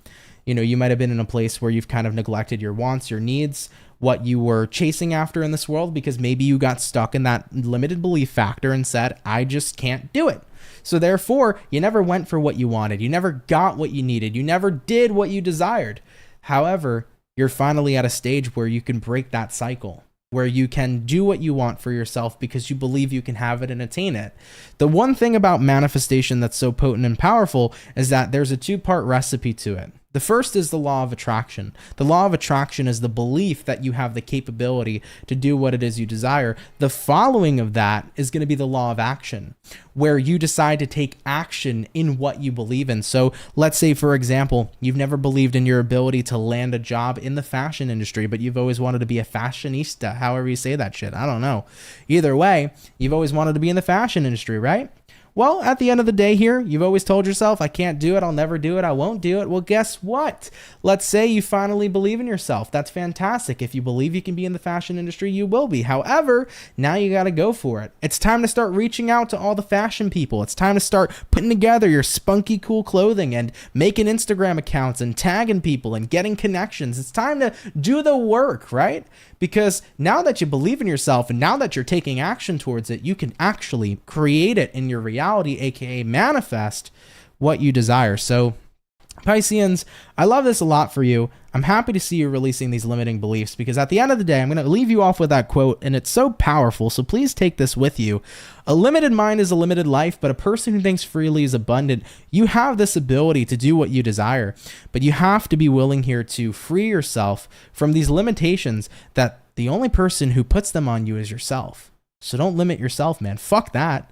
you know, you might have been in a place where you've kind of neglected your wants, your needs, what you were chasing after in this world, because maybe you got stuck in that limited belief factor and said, I just can't do it. So therefore, you never went for what you wanted. You never got what you needed. You never did what you desired. However, you're finally at a stage where you can break that cycle, where you can do what you want for yourself because you believe you can have it and attain it. The one thing about manifestation that's so potent and powerful is that there's a two-part recipe to it. The first is the law of attraction. The law of attraction is the belief that you have the capability to do what it is you desire. The following of that is going to be the law of action, where you decide to take action in what you believe in. So let's say, for example, you've never believed in your ability to land a job in the fashion industry, but you've always wanted to be a fashionista, however you say that shit. I don't know. Either way, you've always wanted to be in the fashion industry, right? Well, at the end of the day here, you've always told yourself, I can't do it, I'll never do it, I won't do it. Well, guess what? Let's say you finally believe in yourself. That's fantastic. If you believe you can be in the fashion industry, you will be. However, now you got to go for it. It's time to start reaching out to all the fashion people. It's time to start putting together your spunky cool clothing and making Instagram accounts and tagging people and getting connections. It's time to do the work, right? Because now that you believe in yourself and now that you're taking action towards it, you can actually create it in your reality, aka manifest what you desire. So Pisceans, I love this a lot for you. I'm happy to see you releasing these limiting beliefs because at the end of the day, I'm going to leave you off with that quote, and it's so powerful, so please take this with you. A limited mind is a limited life, but a person who thinks freely is abundant. You have this ability to do what you desire, but you have to be willing here to free yourself from these limitations that the only person who puts them on you is yourself. So don't limit yourself, man. Fuck that.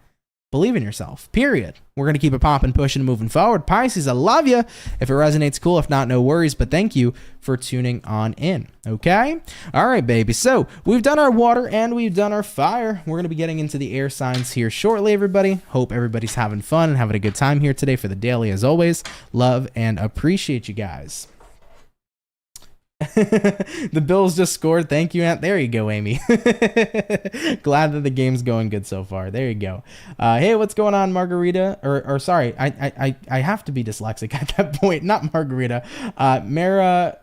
Believe in yourself, period. We're going to keep it popping, pushing, and moving forward. Pisces, I love you. If it resonates, cool. If not, no worries. But thank you for tuning on in, okay? All right, baby. So we've done our water and we've done our fire. We're going to be getting into the air signs here shortly, everybody. Hope everybody's having fun and having a good time here today for the daily, as always. Love and appreciate you guys. The Bills just scored. Thank you, Aunt. There you go, Amy. Glad that the game's going good so far. There you go. Hey, what's going on, Margarita? Or sorry, I have to be dyslexic at that point. Not Margarita. Mara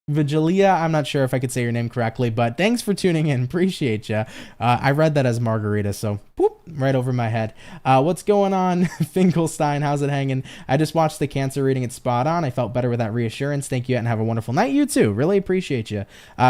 Vigilia. I'm not sure if I could say your name correctly, but thanks for tuning in. Appreciate you. I read that as Margarita, so boop, right over my head. What's going on, Finkelstein? How's it hanging? I just watched the Cancer reading. It's spot on. I felt better with that reassurance. Thank you, and have a wonderful night. You too. Really appreciate you.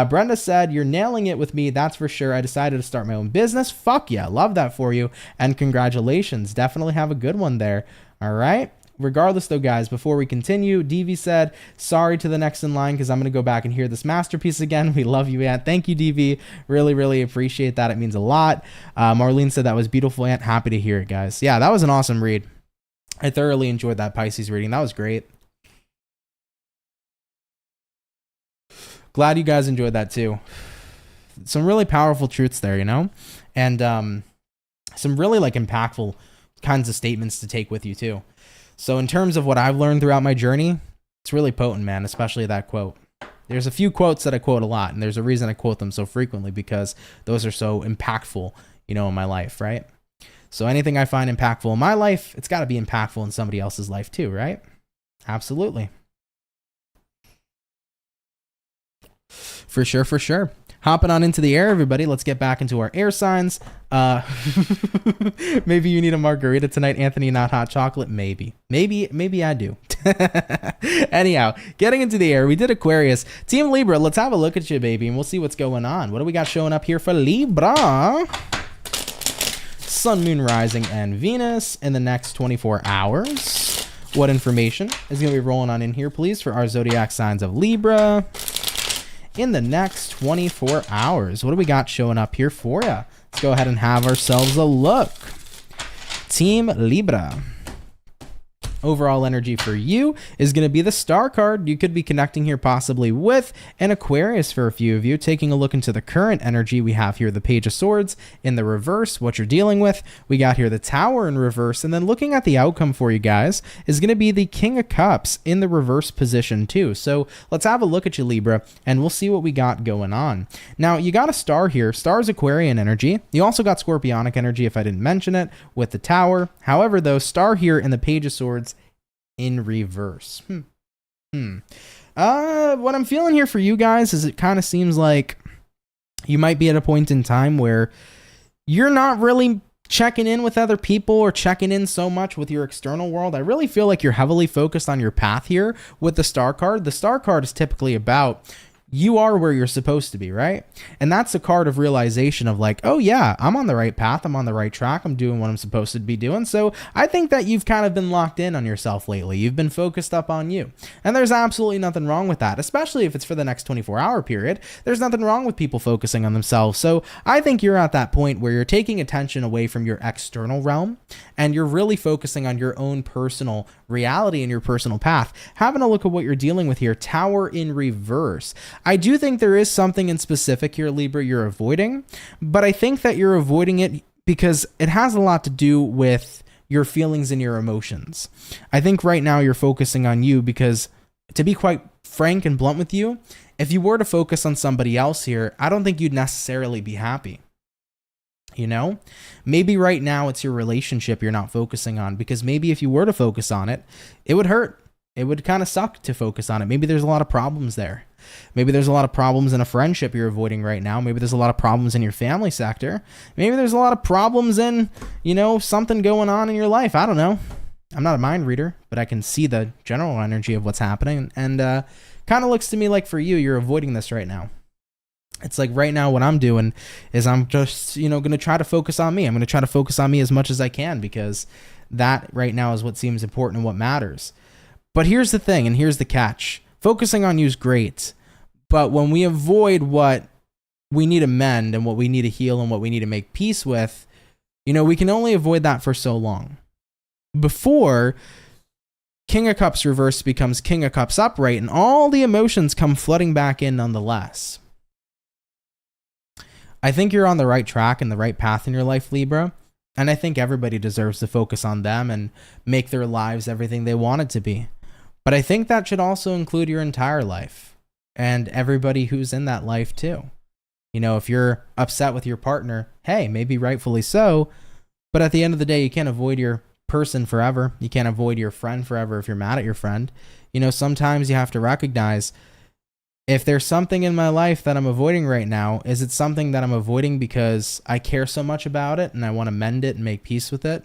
Brenda said, you're nailing it with me. That's for sure. I decided to start my own business. Fuck yeah. Love that for you. And congratulations. Definitely have a good one there. All right. Regardless though, guys, before we continue, DV said, sorry to the next in line because I'm going to go back and hear this masterpiece again. We love you, Aunt. Thank you, DV. Really, really appreciate that. It means a lot. Marlene said that was beautiful, Aunt. Happy to hear it, guys. Yeah, that was an awesome read. I thoroughly enjoyed that Pisces reading. That was great. Glad you guys enjoyed that too. Some really powerful truths there, you know? And some really like impactful kinds of statements to take with you too. So in terms of what I've learned throughout my journey, it's really potent, man, especially that quote. There's a few quotes that I quote a lot, and there's a reason I quote them so frequently because those are so impactful, you know, in my life, right? So anything I find impactful in my life, it's got to be impactful in somebody else's life too, right? Absolutely. For sure, for sure. Hopping on into the air, everybody. Let's get back into our air signs. Maybe you need a margarita tonight, Anthony, not hot chocolate. Maybe I do. Anyhow, getting into the air, we did Aquarius. Team Libra, let's have a look at you, baby, and we'll see what's going on. What do we got showing up here for Libra? Sun, Moon, Rising, and Venus in the next 24 hours. What information is going to be rolling on in here, please, for our zodiac signs of Libra in the next 24 hours? What do we got showing up here for you? Let's go ahead and have ourselves a look. Team Libra. Overall energy for you is going to be the Star card. You could be connecting here possibly with an Aquarius for a few of you. Taking a look into the current energy, we have here the Page of Swords in the reverse, what you're dealing with. We got here the Tower in reverse, and then looking at the outcome for you guys is going to be the King of Cups in the reverse position too. So let's have a look at you, Libra, and we'll see what we got going on. Now, you got a Star here. Star's Aquarian energy. You also got Scorpionic energy, if I didn't mention it, with the Tower. However, though, Star here in the Page of Swords in reverse. What I'm feeling here for you guys is it kind of seems like you might be at a point in time where you're not really checking in with other people or checking in so much with your external world. I really feel like you're heavily focused on your path here with the Star card. The Star card is typically about you are where you're supposed to be, right? And that's a card of realization of like, oh yeah, I'm on the right path. I'm on the right track. I'm doing what I'm supposed to be doing. So I think that you've kind of been locked in on yourself lately. You've been focused up on you. And there's absolutely nothing wrong with that, especially if it's for the next 24-hour period. There's nothing wrong with people focusing on themselves. So I think you're at that point where you're taking attention away from your external realm and you're really focusing on your own personal reality and your personal path. Having a look at what you're dealing with here, Tower in reverse. I do think there is something in specific here, Libra, you're avoiding, but I think that you're avoiding it because it has a lot to do with your feelings and your emotions. I think right now you're focusing on you because, to be quite frank and blunt with you, if you were to focus on somebody else here, I don't think you'd necessarily be happy. You know, maybe right now it's your relationship you're not focusing on, because maybe if you were to focus on it, it would hurt. It would kind of suck to focus on it. Maybe there's a lot of problems there. Maybe there's a lot of problems in a friendship you're avoiding right now. Maybe there's a lot of problems in your family sector. Maybe there's a lot of problems in, you know, something going on in your life. I don't know. I'm not a mind reader, but I can see the general energy of what's happening. And kind of looks to me like for you, you're avoiding this right now. It's like right now what I'm doing is I'm just, you know, going to try to focus on me. I'm going to try to focus on me as much as I can, because that right now is what seems important and what matters. But here's the thing, and here's the catch. Focusing on you is great, but when we avoid what we need to mend and what we need to heal and what we need to make peace with, you know, we can only avoid that for so long. Before King of Cups reverse becomes King of Cups upright, and all the emotions come flooding back in nonetheless. I think you're on the right track and the right path in your life, Libra. And I think everybody deserves to focus on them and make their lives everything they want it to be. But I think that should also include your entire life and everybody who's in that life too. You know, if you're upset with your partner, hey, maybe rightfully so. But at the end of the day, you can't avoid your person forever. You can't avoid your friend forever if you're mad at your friend. You know, sometimes you have to recognize, if there's something in my life that I'm avoiding right now, is it something that I'm avoiding because I care so much about it and I want to mend it and make peace with it?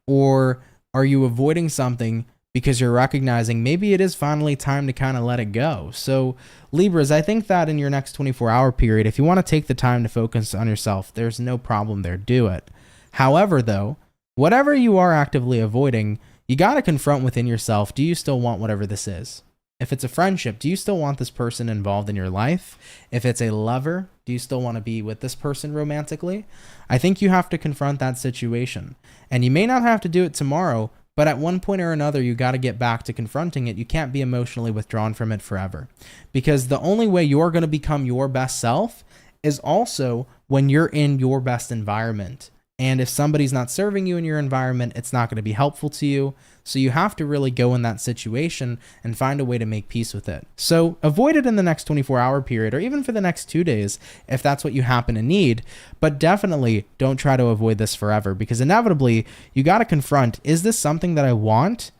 Or are you avoiding something because you're recognizing maybe it is finally time to kind of let it go? So Libras, I think that in your next 24-hour period, if you want to take the time to focus on yourself, there's no problem there. Do it. However, though, whatever you are actively avoiding, you got to confront within yourself. Do you still want whatever this is? If it's a friendship, do you still want this person involved in your life? If it's a lover, do you still want to be with this person romantically? I think you have to confront that situation. And you may not have to do it tomorrow, but at one point or another, you got to get back to confronting it. You can't be emotionally withdrawn from it forever. Because the only way you're going to become your best self is also when you're in your best environment. And if somebody's not serving you in your environment, it's not going to be helpful to you. So you have to really go in that situation and find a way to make peace with it. So avoid it in the next 24-hour period, or even for the next 2 days, if that's what you happen to need. But definitely don't try to avoid this forever, because inevitably you got to confront, is this something that I want?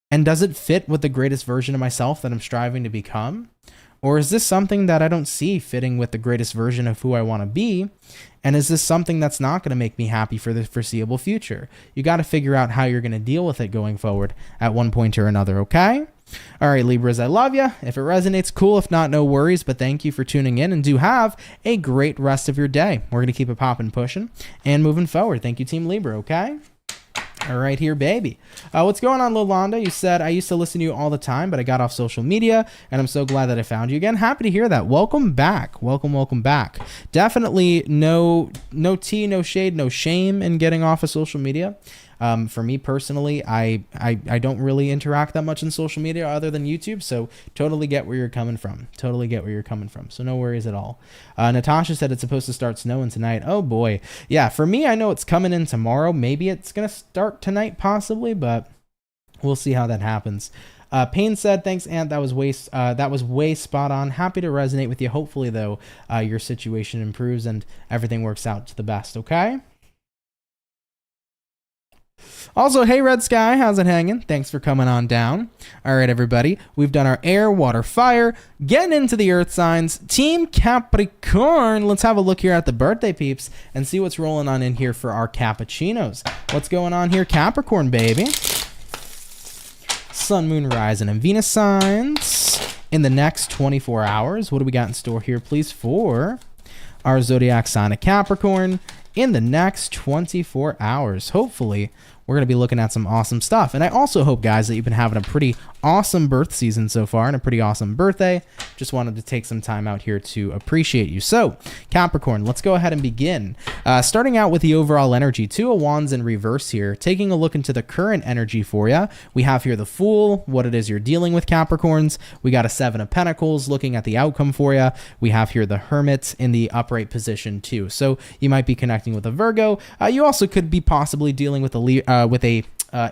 And does it fit with the greatest version of myself that I'm striving to become? Or is this something that I don't see fitting with the greatest version of who I want to be? And is this something that's not going to make me happy for the foreseeable future? You got to figure out how you're going to deal with it going forward at one point or another, okay? All right, Libras, I love you. If it resonates, cool. If not, no worries. But thank you for tuning in, and do have a great rest of your day. We're going to keep it popping, pushing, and moving forward. Thank you, Team Libra, okay? All right, here, baby. What's going on, Lolanda? You said, I used to listen to you all the time, but I got off social media, and I'm so glad that I found you again. Happy to hear that. Welcome back. Welcome back. Definitely no tea, no shade, no shame in getting off of social media. For me personally, I don't really interact that much in social media other than YouTube, so totally get where you're coming from. So no worries at all. Natasha said it's supposed to start snowing tonight. Oh boy. Yeah, for me, I know it's coming in tomorrow. Maybe it's going to start tonight possibly, but we'll see how that happens. Payne said, thanks, Ant. That was way spot on. Happy to resonate with you. Hopefully, though, your situation improves and everything works out to the best, okay? Also, hey, Red Sky, how's it hanging? Thanks for coming on down. All right, everybody, we've done our air, water, fire, getting into the earth signs. Team Capricorn, let's have a look here at the birthday peeps and see what's rolling on in here for our cappuccinos. What's going on here, Capricorn, baby? Sun, Moon, Rising, and Venus signs in the next 24 hours. What do we got in store here, please, for our zodiac sign of Capricorn in the next 24 hours? Hopefully, we're going to be looking at some awesome stuff. And I also hope, guys, that you've been having a pretty awesome birth season so far and a pretty awesome birthday. Just wanted to take some time out here to appreciate you. So, Capricorn, let's go ahead and begin. Starting out with the overall energy, Two of Wands in reverse here. Taking a look into the current energy for you. We have here the Fool, what it is you're dealing with, Capricorns. We got a Seven of Pentacles looking at the outcome for you. We have here the Hermit in the upright position too. So you might be connecting with a Virgo. You also could be possibly dealing with a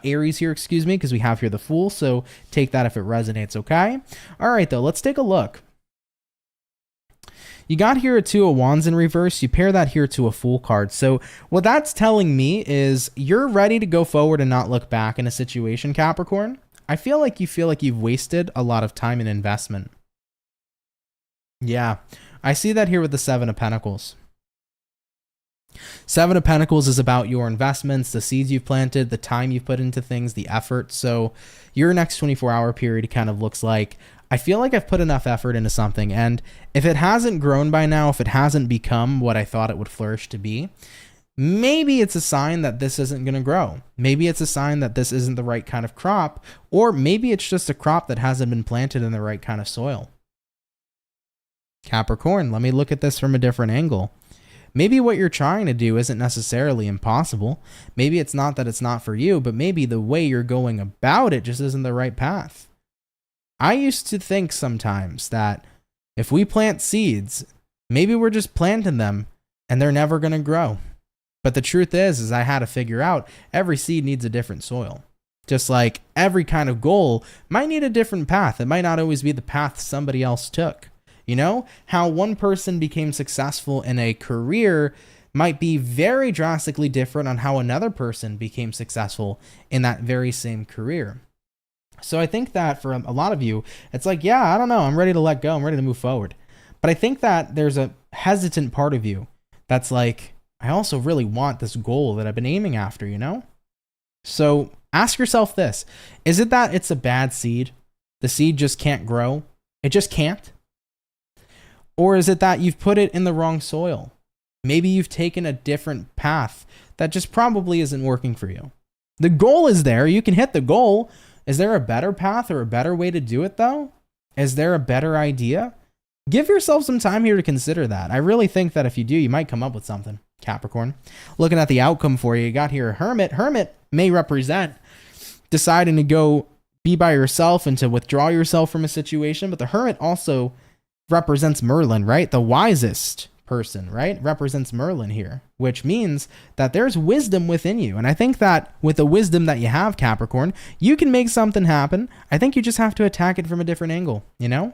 Aries here, excuse me, because we have here the Fool. So take that if it resonates, okay? All right, though, let's take a look. You got here a Two of Wands in reverse. You pair that here to a Fool card. So what that's telling me is you're ready to go forward and not look back in a situation, Capricorn. I feel like you've wasted a lot of time and investment. Yeah, I see that here with the Seven of Pentacles. Seven of Pentacles is about your investments, the seeds you've planted, the time you've put into things, the effort. So your next 24-hour period kind of looks like, I feel like I've put enough effort into something, and if it hasn't grown by now, if it hasn't become what I thought it would flourish to be, maybe it's a sign that this isn't going to grow. Maybe it's a sign that this isn't the right kind of crop, or maybe it's just a crop that hasn't been planted in the right kind of soil. Capricorn, let me look at this from a different angle. Maybe what you're trying to do isn't necessarily impossible. Maybe it's not that it's not for you, but maybe the way you're going about it just isn't the right path. I used to think sometimes that if we plant seeds, maybe we're just planting them and they're never going to grow. But the truth is I had to figure out every seed needs a different soil. Just like every kind of goal might need a different path. It might not always be the path somebody else took. You know, how one person became successful in a career might be very drastically different on how another person became successful in that very same career. So I think that for a lot of you, it's like, yeah, I don't know, I'm ready to let go, I'm ready to move forward. But I think that there's a hesitant part of you that's like, I also really want this goal that I've been aiming after, you know? So ask yourself this, is it that it's a bad seed? The seed just can't grow? It just can't? Or is it that you've put it in the wrong soil? Maybe you've taken a different path that just probably isn't working for you. The goal is there. You can hit the goal. Is there a better path or a better way to do it, though? Is there a better idea? Give yourself some time here to consider that. I really think that if you do, you might come up with something, Capricorn. Looking at the outcome for you, you got here a Hermit. Hermit may represent deciding to go be by yourself and to withdraw yourself from a situation, but the Hermit also represents Merlin, right? The wisest person, right? Represents Merlin here, which means that there's wisdom within you. And I think that with the wisdom that you have, Capricorn, you can make something happen. I think you just have to attack it from a different angle, you know?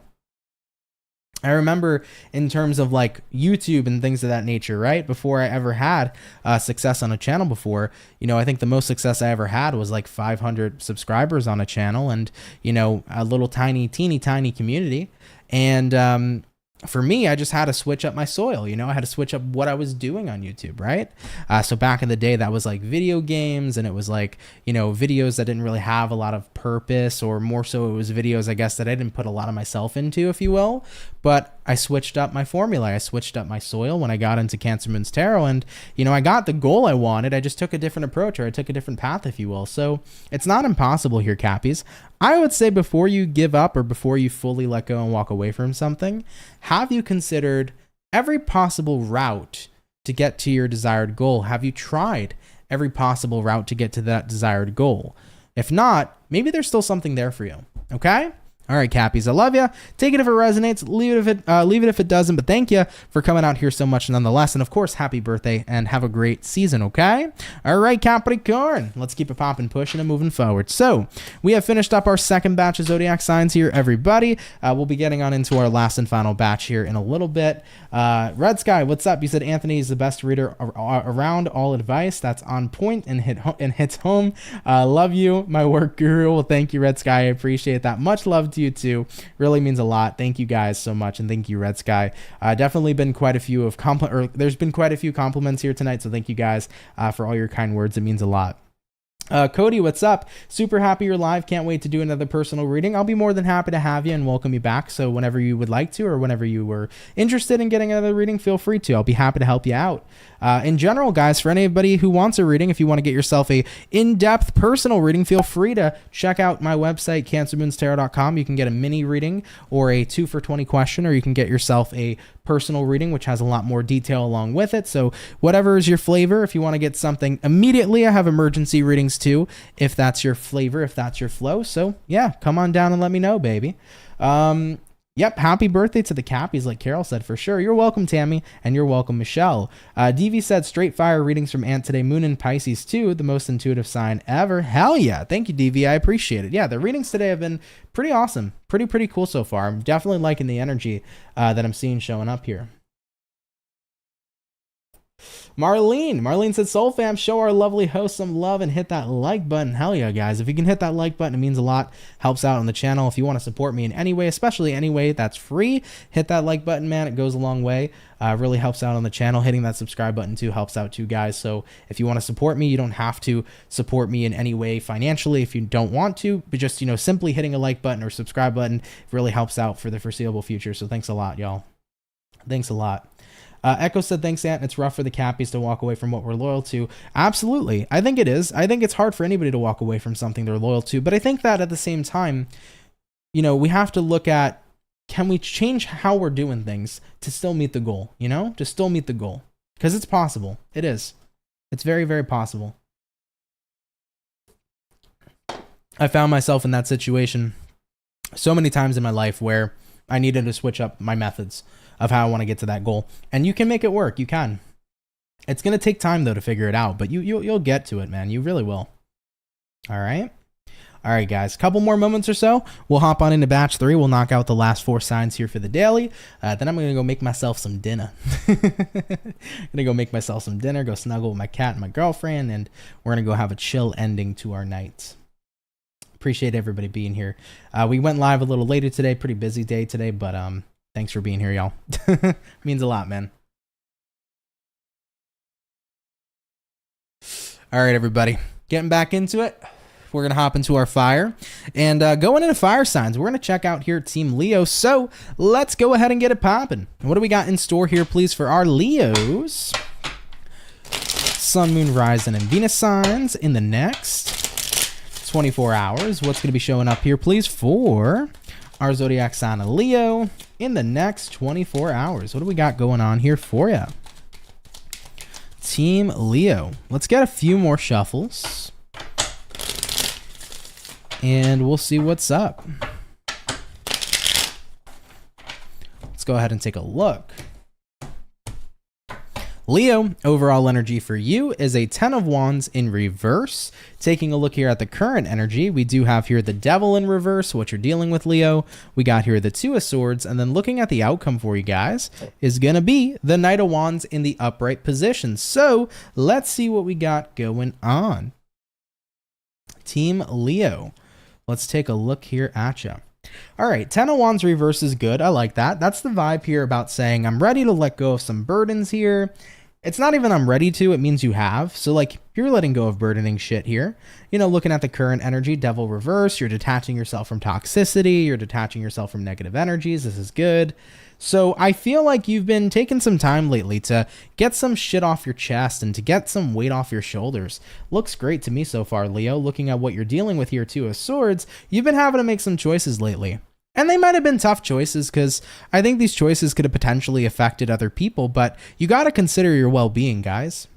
I remember in terms of like YouTube and things of that nature, right? Before I ever had success on a channel before, you know, I think the most success I ever had was like 500 subscribers on a channel and, you know, a little teeny tiny community. And for me, I just had to switch up my soil. You know, I had to switch up what I was doing on YouTube, right? So back in the day, that was like video games, and it was like, you know, videos that didn't really have a lot of purpose, or more so it was videos, I guess, that I didn't put a lot of myself into, if you will. But I switched up my formula. I switched up my soil when I got into CancerMoonsTarot, and, you know, I got the goal I wanted. I just took a different approach, or I took a different path, if you will. So it's not impossible here, Cappies. I would say before you give up, or before you fully let go and walk away from something, have you considered every possible route to get to your desired goal? Have you tried every possible route to get to that desired goal? If not, maybe there's still something there for you. Okay? All right, Cappies, I love you. Take it if it resonates. Leave it if it doesn't. But thank you for coming out here so much nonetheless. And of course, happy birthday and have a great season, okay? All right, Capricorn. Let's keep it popping, pushing, and moving forward. So we have finished up our second batch of Zodiac signs here, everybody. We'll be getting on into our last and final batch here in a little bit. Red Sky, what's up? You said Anthony is the best reader around. All advice. That's on point and hits home. Love you, my work guru. Well, thank you, Red Sky. I appreciate that. Much love to you too. Really means a lot. Thank you guys so much, and thank you, Red Sky. Definitely been quite a few of there's been quite a few compliments here tonight, so thank you guys for all your kind words. It means a lot. Cody, what's up? Super happy you're live. Can't wait to do another personal reading. I'll be more than happy to have you and welcome you back. So whenever you would like to, or whenever you were interested in getting another reading, feel free to. I'll be happy to help you out. In general, guys, for anybody who wants a reading, if you want to get yourself a in-depth personal reading, feel free to check out my website, CancerMoonsTarot.com. You can get a mini reading or a 2 for 20 question, or you can get yourself a personal reading, which has a lot more detail along with it. So whatever is your flavor, if you want to get something immediately, I have emergency readings too, if that's your flavor, if that's your flow. So yeah, come on down and let me know, baby. Yep, happy birthday to the Cappies, like Carol said, for sure. You're welcome, Tammy, and you're welcome, Michelle. DV said, straight fire readings from Ant today. Moon in Pisces, too, the most intuitive sign ever. Hell yeah. Thank you, DV. I appreciate it. Yeah, the readings today have been pretty awesome. Pretty cool so far. I'm definitely liking the energy that I'm seeing showing up here. Marlene said, Soul Fam, show our lovely host some love and hit that like button. Hell yeah, guys. If you can hit that like button, it means a lot. Helps out on the channel. If you want to support me in any way, especially any way that's free, hit that like button, man. It goes a long way. Really helps out on the channel. Hitting that subscribe button too helps out too, guys. So if you want to support me, you don't have to support me in any way financially if you don't want to, but just, you know, simply hitting a like button or subscribe button really helps out for the foreseeable future. So thanks a lot, y'all. Thanks a lot. Echo said, thanks, Ant. It's rough for the Cappies to walk away from what we're loyal to. Absolutely. I think it is. I think it's hard for anybody to walk away from something they're loyal to. But I think that at the same time, you know, we have to look at, can we change how we're doing things to still meet the goal, you know, to still meet the goal? Because it's possible. It is. It's very, very possible. I found myself in that situation so many times in my life where I needed to switch up my methods of how I want to get to that goal. And you can make it work. You can. It's going to take time, though, to figure it out. But you'll get to it, man. You really will. All right. All right, guys. Couple more moments or so. We'll hop on into batch 3. We'll knock out the last 4 signs here for the daily. Then I'm going to go make myself some dinner. I'm going to go make myself some dinner, go snuggle with my cat and my girlfriend, and we're going to go have a chill ending to our night. Appreciate everybody being here. We went live a little later today. Pretty busy day today, but thanks for being here, y'all. Means a lot, man. All right, everybody. Getting back into it. We're going to hop into our fire. And going into fire signs, we're going to check out here Team Leo. So let's go ahead and get it popping. What do we got in store here, please, for our Leos? Sun, Moon, Rising, and Venus signs in the next 24 hours. What's going to be showing up here, please, for our Zodiac sign of Leo in the next 24 hours? What do we got going on here for you? Team Leo. Let's get a few more shuffles. And we'll see what's up. Let's go ahead and take a look. Leo, overall energy for you is a 10 of Wands in reverse. Taking a look here at the current energy, we do have here the Devil in reverse, what you're dealing with, Leo. We got here the 2 of Swords, and then looking at the outcome for you guys is going to be the Knight of Wands in the upright position. So let's see what we got going on. Team Leo, let's take a look here at you. All right, 10 of Wands reverse is good. I like that. That's the vibe here about saying I'm ready to let go of some burdens here. It's not even I'm ready to, it means you have. So like you're letting go of burdening shit here. You know, looking at the current energy, devil reverse, you're detaching yourself from toxicity, you're detaching yourself from negative energies. This is good. So I feel like you've been taking some time lately to get some shit off your chest and to get some weight off your shoulders. Looks great to me so far, Leo. Looking at what you're dealing with here, Two of Swords, you've been having to make some choices lately. And they might have been tough choices because I think these choices could have potentially affected other people, but you got to consider your well-being, guys.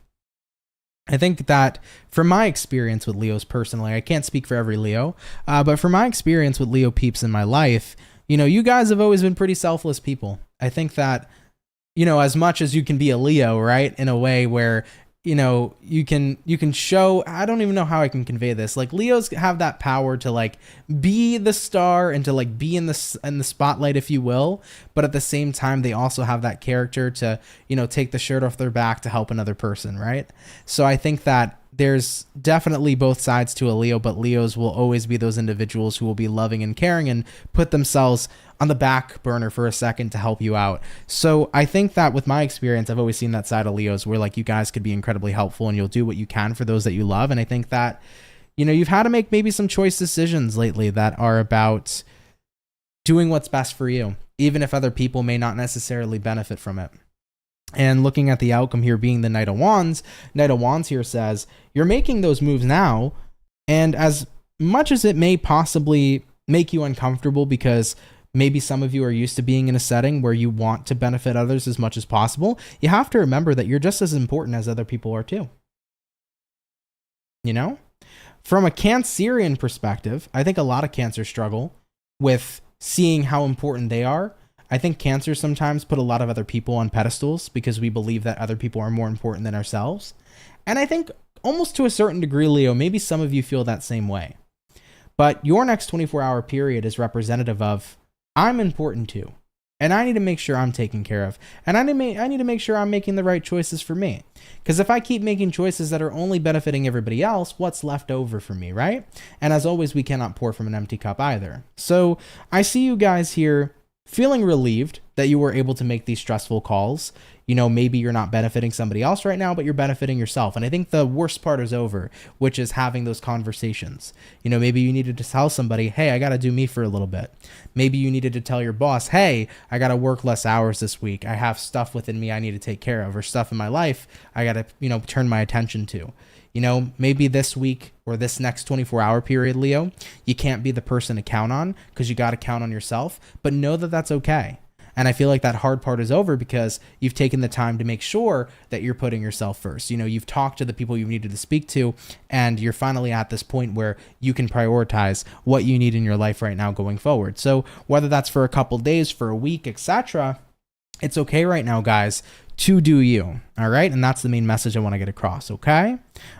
I think that from my experience with Leos personally, I can't speak for every Leo, but from my experience with Leo peeps in my life, you know, you guys have always been pretty selfless people. I think that, you know, as much as you can be a Leo, right, in a way where, you know, you can show, I don't even know how I can convey this. Like Leos have that power to like be the star and to like be in the spotlight, if you will. But at the same time, they also have that character to, you know, take the shirt off their back to help another person. Right. So I think that there's definitely both sides to a Leo, but Leos will always be those individuals who will be loving and caring and put themselves on the back burner for a second to help you out. So I think that with my experience, I've always seen that side of Leos where like you guys could be incredibly helpful and you'll do what you can for those that you love. And I think that, you know, you've had to make maybe some choice decisions lately that are about doing what's best for you, even if other people may not necessarily benefit from it. And looking at the outcome here being the Knight of Wands here says, you're making those moves now, and as much as it may possibly make you uncomfortable because maybe some of you are used to being in a setting where you want to benefit others as much as possible, you have to remember that you're just as important as other people are too. You know? From a Cancerian perspective, I think a lot of Cancers struggle with seeing how important they are. I think Cancers sometimes put a lot of other people on pedestals because we believe that other people are more important than ourselves. And I think almost to a certain degree, Leo, maybe some of you feel that same way. But your next 24-hour period is representative of, I'm important too. And I need to make sure I'm taken care of. And I need to make sure I'm making the right choices for me. Because if I keep making choices that are only benefiting everybody else, what's left over for me, right? And as always, we cannot pour from an empty cup either. So I see you guys here feeling relieved that you were able to make these stressful calls. You know, maybe you're not benefiting somebody else right now, but you're benefiting yourself. And I think the worst part is over, which is having those conversations. You know, maybe you needed to tell somebody, hey, I got to do me for a little bit. Maybe you needed to tell your boss, hey, I got to work less hours this week. I have stuff within me I need to take care of, or stuff in my life I got to, you know, turn my attention to. You know, maybe this week or this next 24-hour period, Leo, you can't be the person to count on because you got to count on yourself, but know that that's okay. And I feel like that hard part is over because you've taken the time to make sure that you're putting yourself first. You know, you've talked to the people you needed to speak to, and you're finally at this point where you can prioritize what you need in your life right now going forward. So whether that's for a couple days, for a week, etc., it's okay right now, guys, to do you. All right. And that's the main message I want to get across. Okay.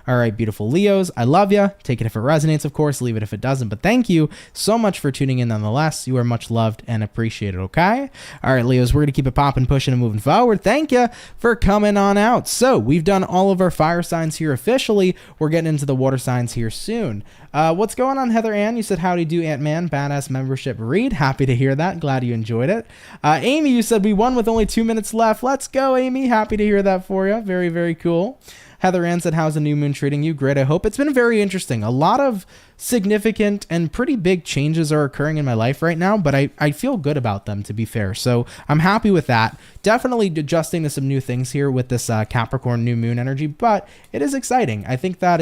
All right. Beautiful Leos. I love you. Take it if it resonates, of course. Leave it if it doesn't. But thank you so much for tuning in nonetheless. You are much loved and appreciated. Okay. All right, Leos, we're going to keep it popping, pushing, and moving forward. Thank you for coming on out. So we've done all of our fire signs here officially. We're getting into the water signs here soon. What's going on, Heather Ann? You said, howdy do, Ant-Man. Badass membership read. Happy to hear that. Glad you enjoyed it. Amy, you said we won with only 2 minutes left. Let's go, Amy. Happy to hear that for you. Very, very cool. Heather Ann said, how's the new moon treating you? Great, I hope. It's been very interesting. A lot of significant and pretty big changes are occurring in my life right now, but I feel good about them, to be fair. So I'm happy with that. Definitely adjusting to some new things here with this Capricorn new moon energy, but it is exciting. I think that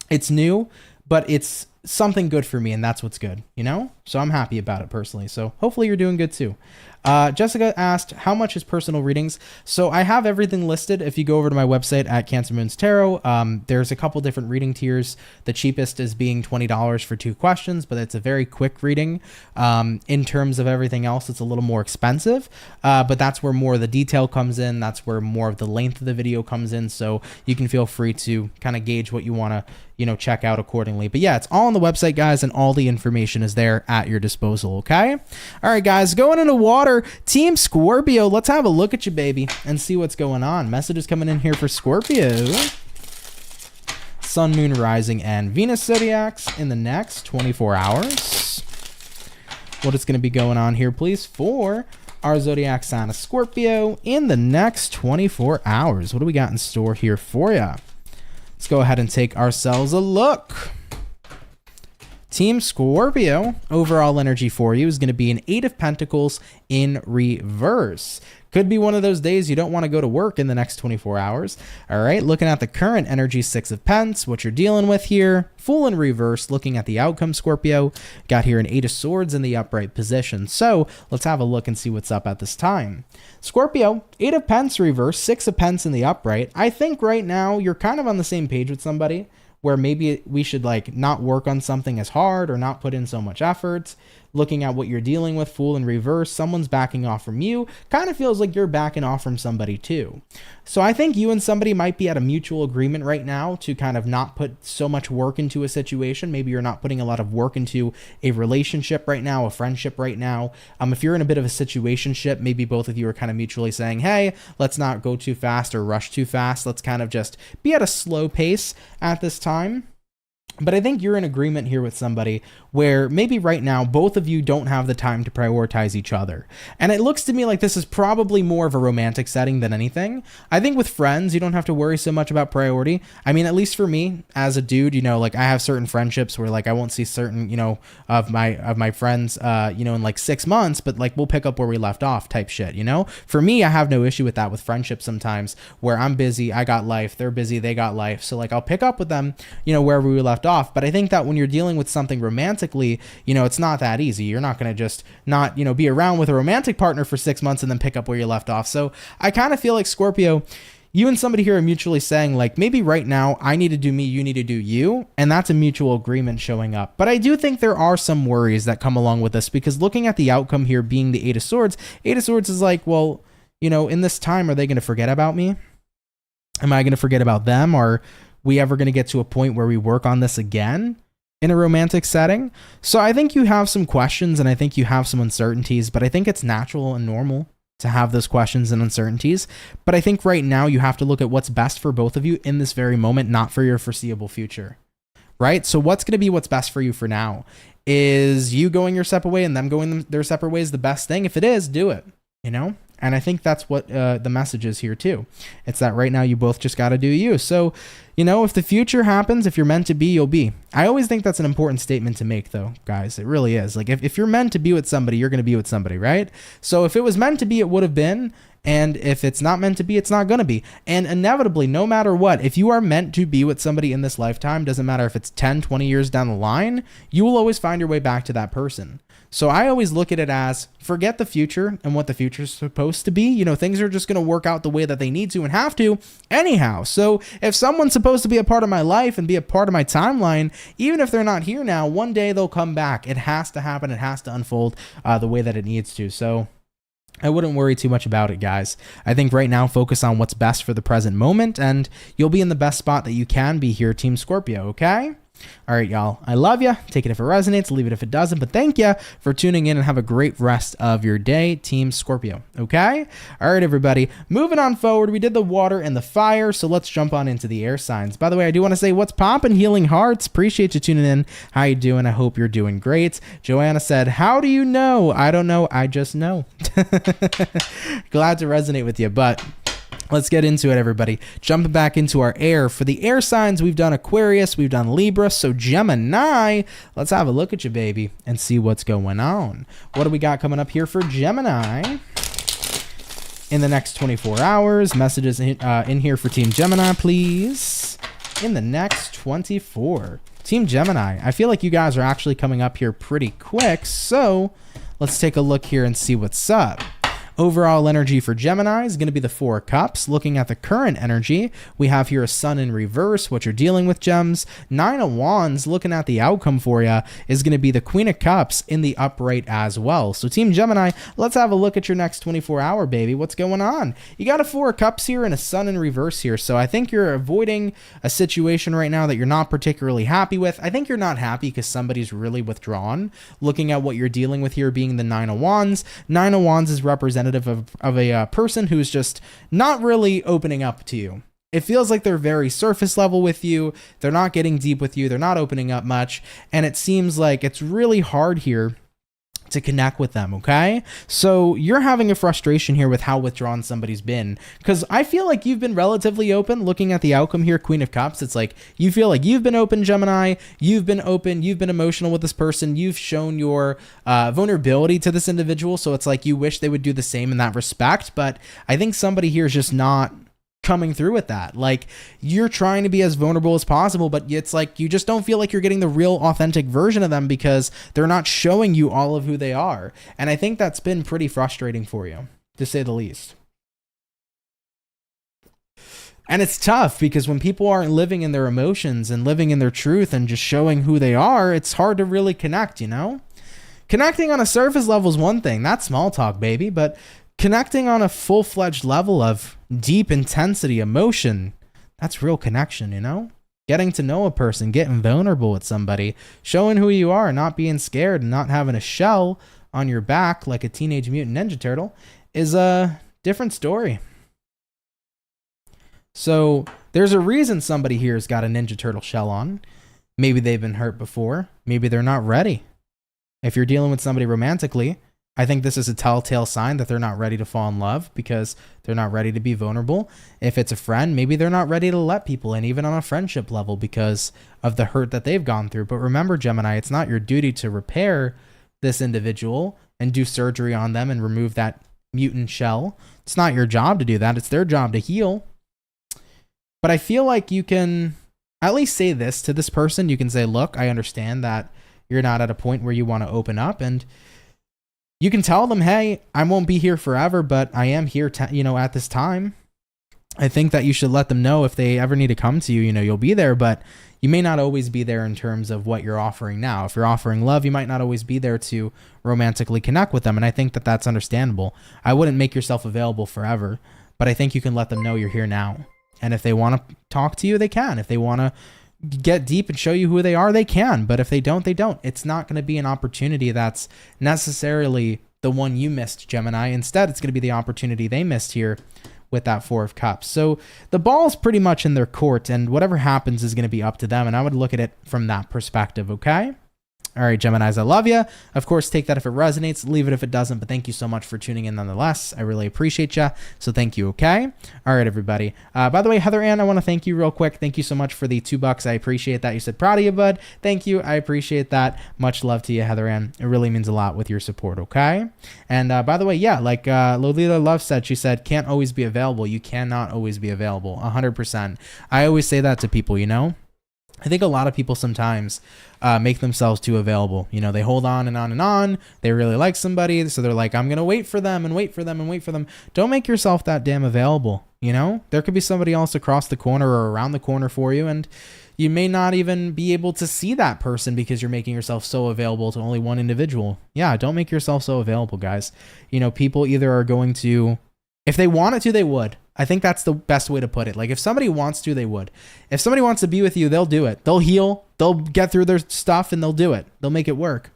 it's new, but it's something good for me, and that's what's good, you know? So I'm happy about it personally. So hopefully you're doing good too. Jessica asked, how much is personal readings? So I have everything listed. If you go over to my website at CancerMoonsTarot, there's a couple different reading tiers. The cheapest is being $20 for 2 questions, but it's a very quick reading. In terms of everything else, it's a little more expensive, but that's where more of the detail comes in. That's where more of the length of the video comes in. So you can feel free to kind of gauge what you want to, you know, check out accordingly. But yeah, it's all on the website, guys, and all the information is there at your disposal. Okay. All right, guys, going into water, Team Scorpio. Let's have a look at you, baby, and see what's going on. Messages coming in here for Scorpio. Sun, Moon, Rising, and Venus zodiacs in the next 24 hours. what is going to be going on here, please, for our zodiac sign of Scorpio in the next 24 hours. What do we got in store here for you? Let's go ahead and take ourselves a look. Team Scorpio, overall energy for you is going to be an 8 of Pentacles in reverse. Could be one of those days you don't want to go to work in the next 24 hours. All right, looking at the current energy, 6 of Pents, what you're dealing with here. Fool in reverse, looking at the outcome, Scorpio. Got here an 8 of Swords in the upright position. So let's have a look and see what's up at this time. Scorpio, 8 of Pents reverse, 6 of Pents in the upright. I think right now you're kind of on the same page with somebody where maybe we should like not work on something as hard or not put in so much effort. Looking at what you're dealing with, Fool in reverse, someone's backing off from you. Kind of feels like you're backing off from somebody too. So I think you and somebody might be at a mutual agreement right now to kind of not put so much work into a situation. Maybe you're not putting a lot of work into a relationship right now, a friendship right now. If you're in a bit of a situationship, maybe both of you are kind of mutually saying, hey, let's not go too fast or rush too fast. Let's kind of just be at a slow pace at this time. But I think you're in agreement here with somebody where maybe right now both of you don't have the time to prioritize each other. And it looks to me like this is probably more of a romantic setting than anything. I think with friends, you don't have to worry so much about priority. I mean, at least for me as a dude, you know, like I have certain friendships where like I won't see certain, you know, of my friends, you know, in like 6 months, but like we'll pick up where we left off type shit, you know? For me, I have no issue with that with friendships sometimes where I'm busy, I got life, they're busy, they got life. So like I'll pick up with them, you know, wherever we left off. But I think that when you're dealing with something romantically, you know, it's not that easy. You're not going to just not, you know, be around with a romantic partner for 6 months and then pick up where you left off. So I kind of feel like Scorpio, you and somebody here are mutually saying like, maybe right now I need to do me, you need to do you. And that's a mutual agreement showing up. But I do think there are some worries that come along with this because looking at the outcome here being the 8 of Swords is like, well, you know, in this time, are they going to forget about me? Am I going to forget about them? Are we ever going to get to a point where we work on this again in a romantic setting? So I think you have some questions and I think you have some uncertainties, but I think it's natural and normal to have those questions and uncertainties. But I think right now you have to look at what's best for both of you in this very moment, not for your foreseeable future, right? So what's going to be what's best for you for now? Is you going your separate way and them going their separate ways the best thing? If it is, do it, you know? And I think that's what the message is here too. It's that right now you both just got to do you. So, you know, if the future happens, if you're meant to be, you'll be. I always think that's an important statement to make though, guys. It really is. Like if you're meant to be with somebody, you're going to be with somebody, right? So if it was meant to be, it would have been. And if it's not meant to be, it's not going to be. And inevitably, no matter what, if you are meant to be with somebody in this lifetime, doesn't matter if it's 10, 20 years down the line, you will always find your way back to that person. So I always look at it as forget the future and what the future is supposed to be. You know, things are just going to work out the way that they need to and have to anyhow. So if someone's supposed to be a part of my life and be a part of my timeline, even if they're not here now, one day they'll come back. It has to happen. It has to unfold the way that it needs to. So I wouldn't worry too much about it, guys. I think right now, focus on what's best for the present moment, and you'll be in the best spot that you can be here, Team Scorpio, okay? All right, y'all. I love you. Take it if it resonates. Leave it if it doesn't. But thank you for tuning in and have a great rest of your day, Team Scorpio. Okay? All right, everybody. Moving on forward. We did the water and the fire, so let's jump on into the air signs. By the way, I do want to say what's poppin', Healing Hearts. Appreciate you tuning in. How you doing? I hope you're doing great. Joanna said, how do you know? I don't know. I just know. Glad to resonate with you, but let's get into it, everybody. Jumping back into our air. For the air signs, we've done Aquarius, we've done Libra, so Gemini, let's have a look at you, baby, and see what's going on. What do we got coming up here for Gemini in the next 24 hours? Messages in here for Team Gemini, please. In the next 24. Team Gemini, I feel like you guys are actually coming up here pretty quick, so let's take a look here and see what's up. Overall energy for Gemini is going to be the 4 of Cups. Looking at the current energy, we have here a Sun in reverse, what you're dealing with, Gems. 9 of Wands, looking at the outcome for you, is going to be the Queen of Cups in the upright as well. So Team Gemini, let's have a look at your next 24-hour, baby. What's going on? You got a 4 of Cups here and a Sun in reverse here. So I think you're avoiding a situation right now that you're not particularly happy with. I think you're not happy because somebody's really withdrawn. Looking at what you're dealing with here being the 9 of Wands. 9 of Wands is representative of a person who's just not really opening up to you. It feels like they're very surface level with you. They're not getting deep with you. They're not opening up much. And it seems like it's really hard here to connect with them, okay? So you're having a frustration here with how withdrawn somebody's been, because I feel like you've been relatively open. Looking at the outcome here, Queen of Cups, it's like you feel like you've been open, Gemini. You've been open, you've been emotional with this person, you've shown your vulnerability to this individual, so it's like you wish they would do the same in that respect. But I think somebody here is just not coming through with that. Like, you're trying to be as vulnerable as possible, but it's like you just don't feel like you're getting the real authentic version of them because they're not showing you all of who they are. And I think that's been pretty frustrating for you, to say the least. And it's tough because when people aren't living in their emotions and living in their truth and just showing who they are, it's hard to really connect, you know? Connecting on a surface level is one thing. That's small talk, baby. But connecting on a full-fledged level of deep intensity, emotion, that's real connection, you know? Getting to know a person, getting vulnerable with somebody, showing who you are, not being scared and not having a shell on your back like a Teenage Mutant Ninja Turtle is a different story. So there's a reason somebody here has got a Ninja Turtle shell on. Maybe they've been hurt before. Maybe they're not ready. If you're dealing with somebody romantically, I think this is a telltale sign that they're not ready to fall in love because they're not ready to be vulnerable. If it's a friend, maybe they're not ready to let people in, even on a friendship level, because of the hurt that they've gone through. But remember, Gemini, it's not your duty to repair this individual and do surgery on them and remove that mutant shell. It's not your job to do that. It's their job to heal. But I feel like you can at least say this to this person. You can say, look, I understand that you're not at a point where you want to open up, and you can tell them, hey, I won't be here forever, but I am here, at this time. I think that you should let them know if they ever need to come to you, you'll be there, but you may not always be there in terms of what you're offering now. If you're offering love, you might not always be there to romantically connect with them, and I think that that's understandable. I wouldn't make yourself available forever, but I think you can let them know you're here now. And if they want to talk to you, they can. If they want to get deep and show you who they are, they can. But if they don't, they don't. It's not going to be an opportunity that's necessarily the one you missed, Gemini. Instead, it's going to be the opportunity they missed here with that Four of Cups. So the ball's pretty much in their court, and whatever happens is going to be up to them. And I would look at it from that perspective, okay? All right, Geminis, I love you. Of course, take that if it resonates. Leave it if it doesn't. But thank you so much for tuning in nonetheless. I really appreciate you. So thank you, okay? All right, everybody. By the way, Heather Ann, I want to thank you real quick. Thank you so much for the $2. I appreciate that. You said proud of you, bud. Thank you. I appreciate that. Much love to you, Heather Ann. It really means a lot with your support, okay? And by the way, yeah, like Lolita Love said, she said, can't always be available. You cannot always be available, 100%. I always say that to people, I think a lot of people sometimes make themselves too available. They hold on and on and on. They really like somebody, so they're like, I'm going to wait for them and wait for them and wait for them. Don't make yourself that damn available, There could be somebody else across the corner or around the corner for you, and you may not even be able to see that person because you're making yourself so available to only one individual. Yeah, don't make yourself so available, guys. People either are going to, if they wanted to, they would. I think that's the best way to put it. Like, if somebody wants to, they would. If somebody wants to be with you, they'll do it. They'll heal. They'll get through their stuff and they'll do it. They'll make it work.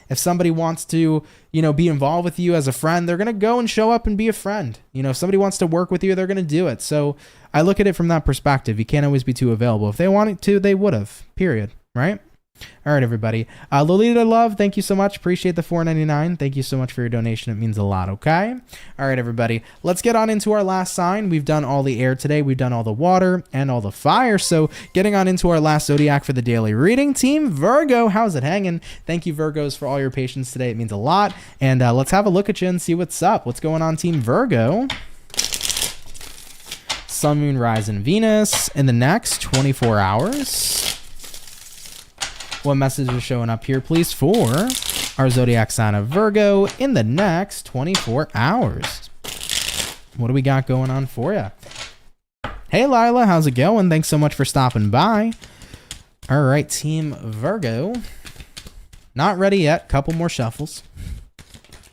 If somebody wants to, be involved with you as a friend, they're going to go and show up and be a friend. If somebody wants to work with you, they're going to do it. So I look at it from that perspective. You can't always be too available. If they wanted to, they would have, period. Right? All right, everybody. Lolita Love, thank you so much. Appreciate the $4.99. Thank you so much for your donation. It means a lot, okay? All right, everybody. Let's get on into our last sign. We've done all the air today. We've done all the water and all the fire. So getting on into our last zodiac for the daily reading. Team Virgo, how's it hanging? Thank you, Virgos, for all your patience today. It means a lot. And let's have a look at you and see what's up. What's going on, Team Virgo? Sun, Moon, Rise, and Venus in the next 24 hours. What messages are showing up here, please, for our zodiac sign of Virgo in the next 24 hours? What do we got going on for you? Hey, Lila, how's it going? Thanks so much for stopping by. All right, Team Virgo. Not ready yet. Couple more shuffles.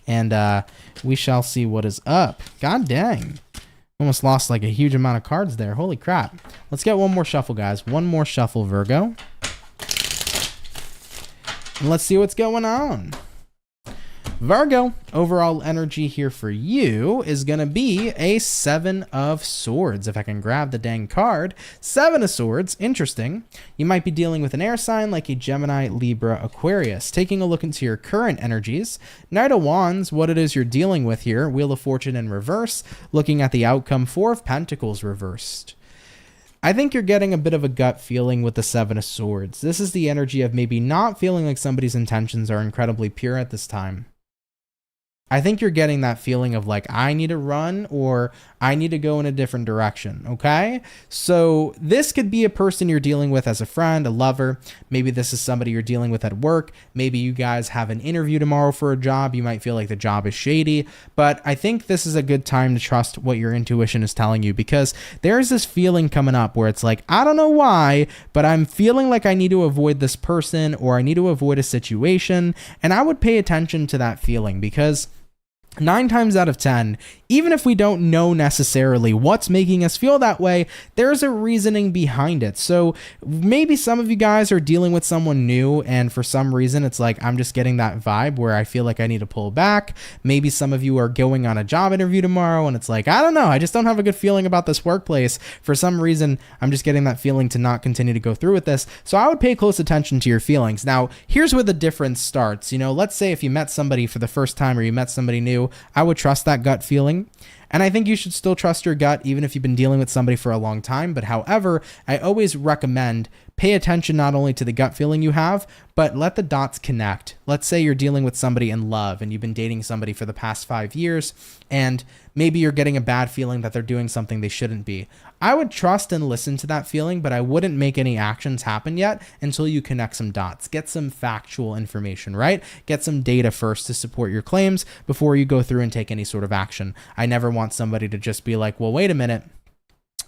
And we shall see what is up. God dang. Almost lost like a huge amount of cards there. Holy crap. Let's get one more shuffle, guys. One more shuffle, Virgo. And let's see what's going on. Virgo, overall energy here for you is going to be a 7 of Swords. If I can grab the dang card. 7 of Swords, interesting. You might be dealing with an air sign like a Gemini, Libra, Aquarius. Taking a look into your current energies, Knight of Wands, what it is you're dealing with here. Wheel of Fortune in reverse. Looking at the outcome, 4 of Pentacles reversed. I think you're getting a bit of a gut feeling with the 7 of Swords. This is the energy of maybe not feeling like somebody's intentions are incredibly pure at this time. I think you're getting that feeling of like, I need to run or I need to go in a different direction, okay? So this could be a person you're dealing with as a friend, a lover. Maybe this is somebody you're dealing with at work. Maybe you guys have an interview tomorrow for a job. You might feel like the job is shady, but I think this is a good time to trust what your intuition is telling you, because there's this feeling coming up where it's like, I don't know why, but I'm feeling like I need to avoid this person or I need to avoid a situation. And I would pay attention to that feeling, because 9 times out of 10, even if we don't know necessarily what's making us feel that way, there's a reasoning behind it. So maybe some of you guys are dealing with someone new, and for some reason it's like, I'm just getting that vibe where I feel like I need to pull back. Maybe some of you are going on a job interview tomorrow and it's like, I don't know, I just don't have a good feeling about this workplace. For some reason, I'm just getting that feeling to not continue to go through with this. So I would pay close attention to your feelings. Now, here's where the difference starts. You know, let's say if you met somebody for the first time or you met somebody new, I would trust that gut feeling. And I think you should still trust your gut even if you've been dealing with somebody for a long time. But however, I always recommend pay attention not only to the gut feeling you have, but let the dots connect. Let's say you're dealing with somebody in love and you've been dating somebody for the past 5 years, and maybe you're getting a bad feeling that they're doing something they shouldn't be. I would trust and listen to that feeling, but I wouldn't make any actions happen yet until you connect some dots. Get some factual information, right? Get some data first to support your claims before you go through and take any sort of action. I never want somebody to just be like, well, wait a minute,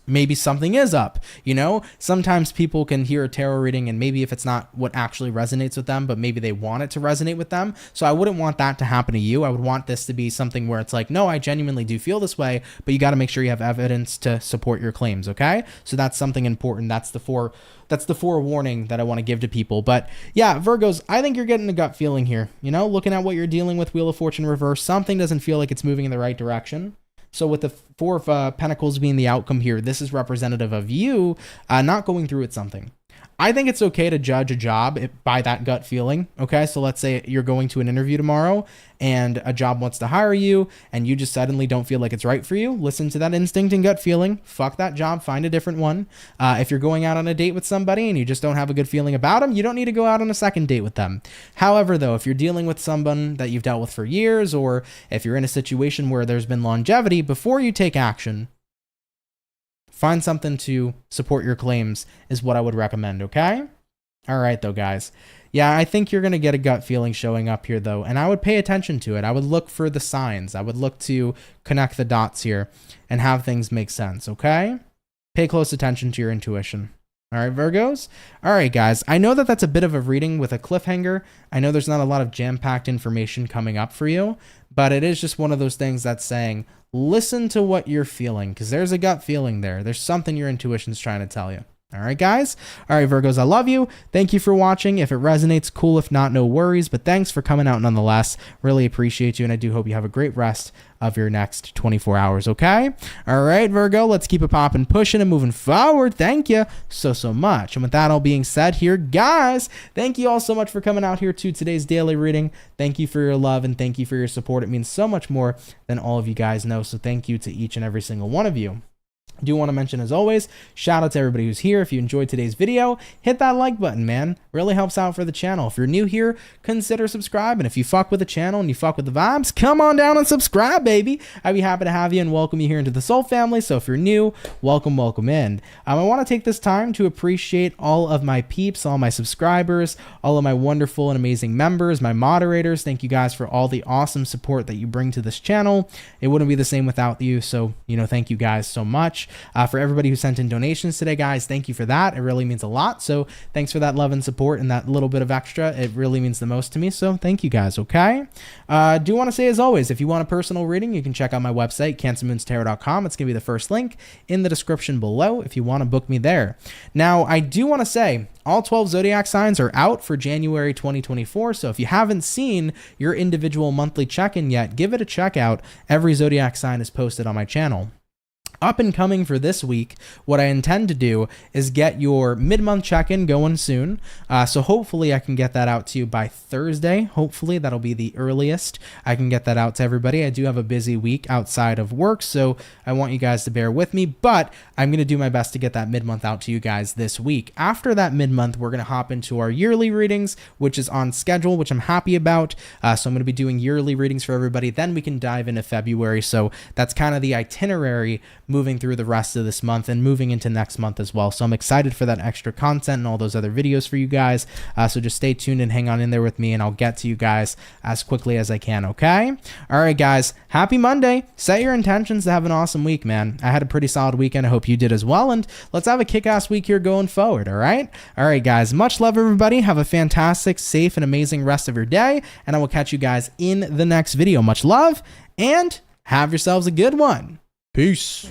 maybe something is up. You know, sometimes people can hear a tarot reading and maybe if it's not what actually resonates with them, but maybe they want it to resonate with them. So I wouldn't want that to happen to you. I would want this to be something where it's like, no, I genuinely do feel this way, but you got to make sure you have evidence to support your claims. Okay. So that's something important. That's the forewarning that I want to give to people. But yeah, Virgos, I think you're getting a gut feeling here. You know, looking at what you're dealing with, Wheel of Fortune reverse, something doesn't feel like it's moving in the right direction. So with the 4 of Pentacles being the outcome here, this is representative of you not going through with something. I think it's okay to judge a job by that gut feeling. Okay, so let's say you're going to an interview tomorrow and a job wants to hire you and you just suddenly don't feel like it's right for you. Listen to that instinct and gut feeling. Fuck that job, find a different one. If you're going out on a date with somebody and you just don't have a good feeling about them, you don't need to go out on a second date with them. However, though, if you're dealing with someone that you've dealt with for years, or if you're in a situation where there's been longevity, before you take action, find something to support your claims is what I would recommend, okay? All right, though, guys. Yeah, I think you're going to get a gut feeling showing up here, though, and I would pay attention to it. I would look for the signs. I would look to connect the dots here and have things make sense, okay? Pay close attention to your intuition. All right, Virgos? All right, guys. I know that that's a bit of a reading with a cliffhanger. I know there's not a lot of jam-packed information coming up for you, but it is just one of those things that's saying, listen to what you're feeling, because there's a gut feeling there. There's something your intuition's trying to tell you. All right, guys? All right, Virgos, I love you. Thank you for watching. If it resonates, cool. If not, no worries. But thanks for coming out nonetheless. Really appreciate you, and I do hope you have a great rest of your next 24 hours, okay? All right, Virgo, let's keep it popping, pushing, and moving forward. Thank you so much. And with that all being said here, guys, thank you all so much for coming out here to today's daily reading. Thank you for your love, and thank you for your support. It means so much more than all of you guys know, so thank you to each and every single one of you. I do want to mention, as always, shout out to everybody who's here. If you enjoyed today's video, hit that like button, man. Really helps out for the channel. If you're new here, consider subscribing. If you fuck with the channel and you fuck with the vibes, come on down and subscribe, baby. I'd be happy to have you and welcome you here into the Soul family. So if you're new, welcome in. I want to take this time to appreciate all of my peeps, all my subscribers, all of my wonderful and amazing members, my moderators. Thank you guys for all the awesome support that you bring to this channel. It wouldn't be the same without you. So, thank you guys so much. For everybody who sent in donations today, guys, thank you for that. It really means a lot. So thanks for that love and support and that little bit of extra. It really means the most to me. So thank you guys. Okay. Do want to say, as always, if you want a personal reading, you can check out my website, CancerMoonsTarot.com. It's going to be the first link in the description below if you want to book me there. Now, I do want to say all 12 zodiac signs are out for January 2024. So if you haven't seen your individual monthly check-in yet, give it a check out. Every zodiac sign is posted on my channel. Up and coming for this week, what I intend to do is get your mid-month check-in going soon. So hopefully I can get that out to you by Thursday. Hopefully that'll be the earliest I can get that out to everybody. I do have a busy week outside of work, so I want you guys to bear with me, but I'm going to do my best to get that mid-month out to you guys this week. After that mid-month, we're going to hop into our yearly readings, which is on schedule, which I'm happy about. So I'm going to be doing yearly readings for everybody. Then we can dive into February. So that's kind of the itinerary moving through the rest of this month and moving into next month as well. So I'm excited for that extra content and all those other videos for you guys. So just stay tuned and hang on in there with me, and I'll get to you guys as quickly as I can, okay? All right, guys, happy Monday. Set your intentions to have an awesome week, man. I had a pretty solid weekend. I hope you did as well, and let's have a kick-ass week here going forward, all right? All right, guys, much love, everybody. Have a fantastic, safe, and amazing rest of your day, and I will catch you guys in the next video. Much love, and have yourselves a good one. Peace.